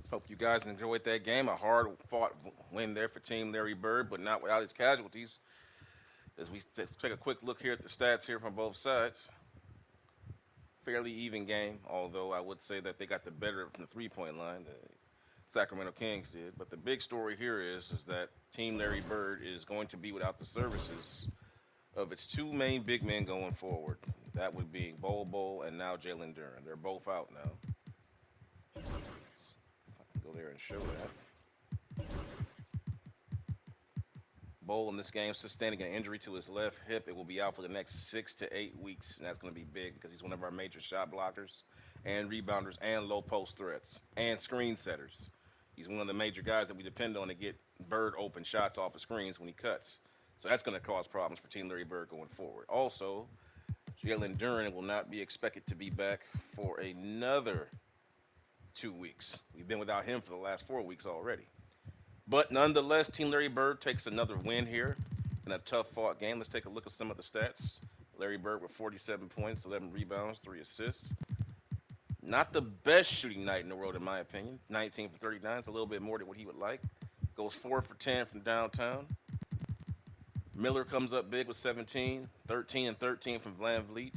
[SPEAKER 10] Hope you guys enjoyed that game. A hard-fought win there for Team Larry Bird, but not without his casualties. As we take a quick look here at the stats here from both sides. Fairly even game, although I would say that they got the better from the three-point line. The Sacramento Kings did. But the big story here is that Team Larry Bird is going to be without the services of its 2 main big men going forward. That would be Bol and now Jalen Duren. They're both out now. Go there and show that. Bol in this game sustaining an injury to his left hip. It will be out for the next 6 to 8 weeks, and that's going to be big because he's one of our major shot blockers and rebounders and low post threats and screen setters. He's one of the major guys that we depend on to get Bird open shots off of screens when he cuts. So that's going to cause problems for Team Larry Bird going forward. Also, Jalen Duren will not be expected to be back for another 2 weeks. We've been without him for the last 4 weeks already. But nonetheless, Team Larry Bird takes another win here in a tough-fought game. Let's take a look at some of the stats. Larry Bird with 47 points, 11 rebounds, 3 assists. Not the best shooting night in the world, in my opinion. 19 for 39. It's a little bit more than what he would like. Goes 4 for 10 from downtown. Miller comes up big with 17, 13 and 13 from Van Vliet.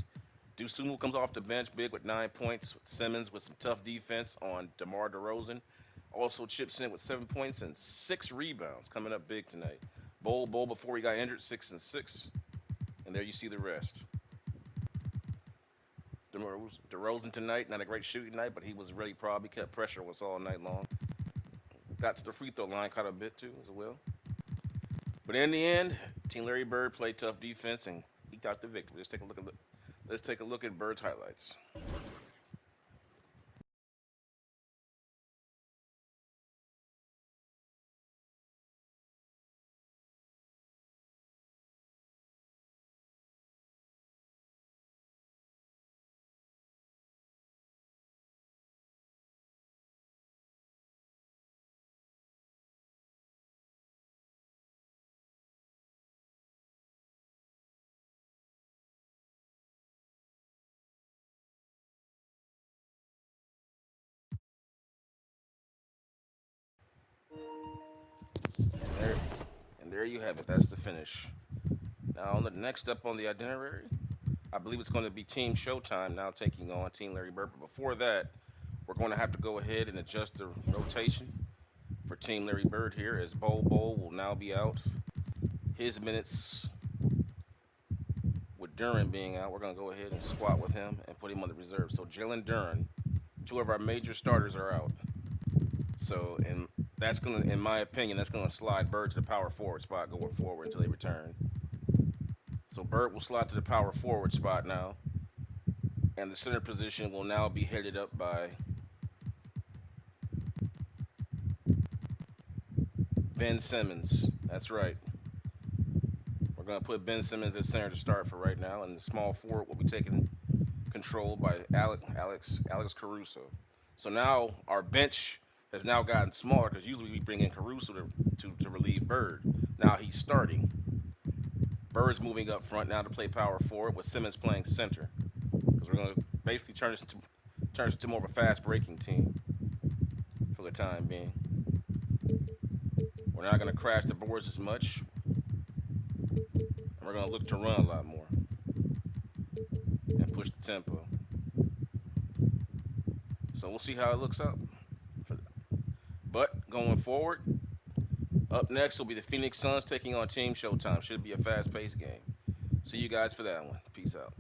[SPEAKER 10] Dusumu comes off the bench big with 9 points. Simmons with some tough defense on DeMar DeRozan. Also chips in with 7 points and 6 rebounds coming up big tonight. Bol before he got injured, 6 and 6. And there you see the rest. DeRozan tonight, not a great shooting night, but he was really probably kept pressure on us all night long. Got to the free throw line caught a bit too as well. But in the end, Team Larry Bird played tough defense and eked out the victory. Let's take a look at Bird's highlights. There, and there you have it. That's the finish. Now, on the next up on the itinerary, I believe it's going to be Team Showtime now taking on Team Larry Bird. But before that, we're going to have to go ahead and adjust the rotation for Team Larry Bird here, as Bol will now be out. His minutes with Duran being out, we're going to go ahead and squat with him and put him on the reserve. So Jalen Duran, two of our major starters are out. So, and that's going to, in my opinion, that's going to slide Bird to the power forward spot going forward until they return. So Bird will slide to the power forward spot now. And the center position will now be headed up by Ben Simmons. That's right. We're going to put Ben Simmons at center to start for right now. And the small forward will be taken control by Alex Caruso. So now our bench has now gotten smaller because usually we bring in Caruso to relieve Bird. Now he's starting. Bird's moving up front now to play power forward with Simmons playing center. Because we're going to basically turn this into more of a fast breaking team for the time being. We're not going to crash the boards as much. And we're going to look to run a lot more and push the tempo. So we'll see how it looks out. But going forward, up next will be the Phoenix Suns taking on Team Showtime. Should be a fast-paced game. See you guys for that one. Peace out.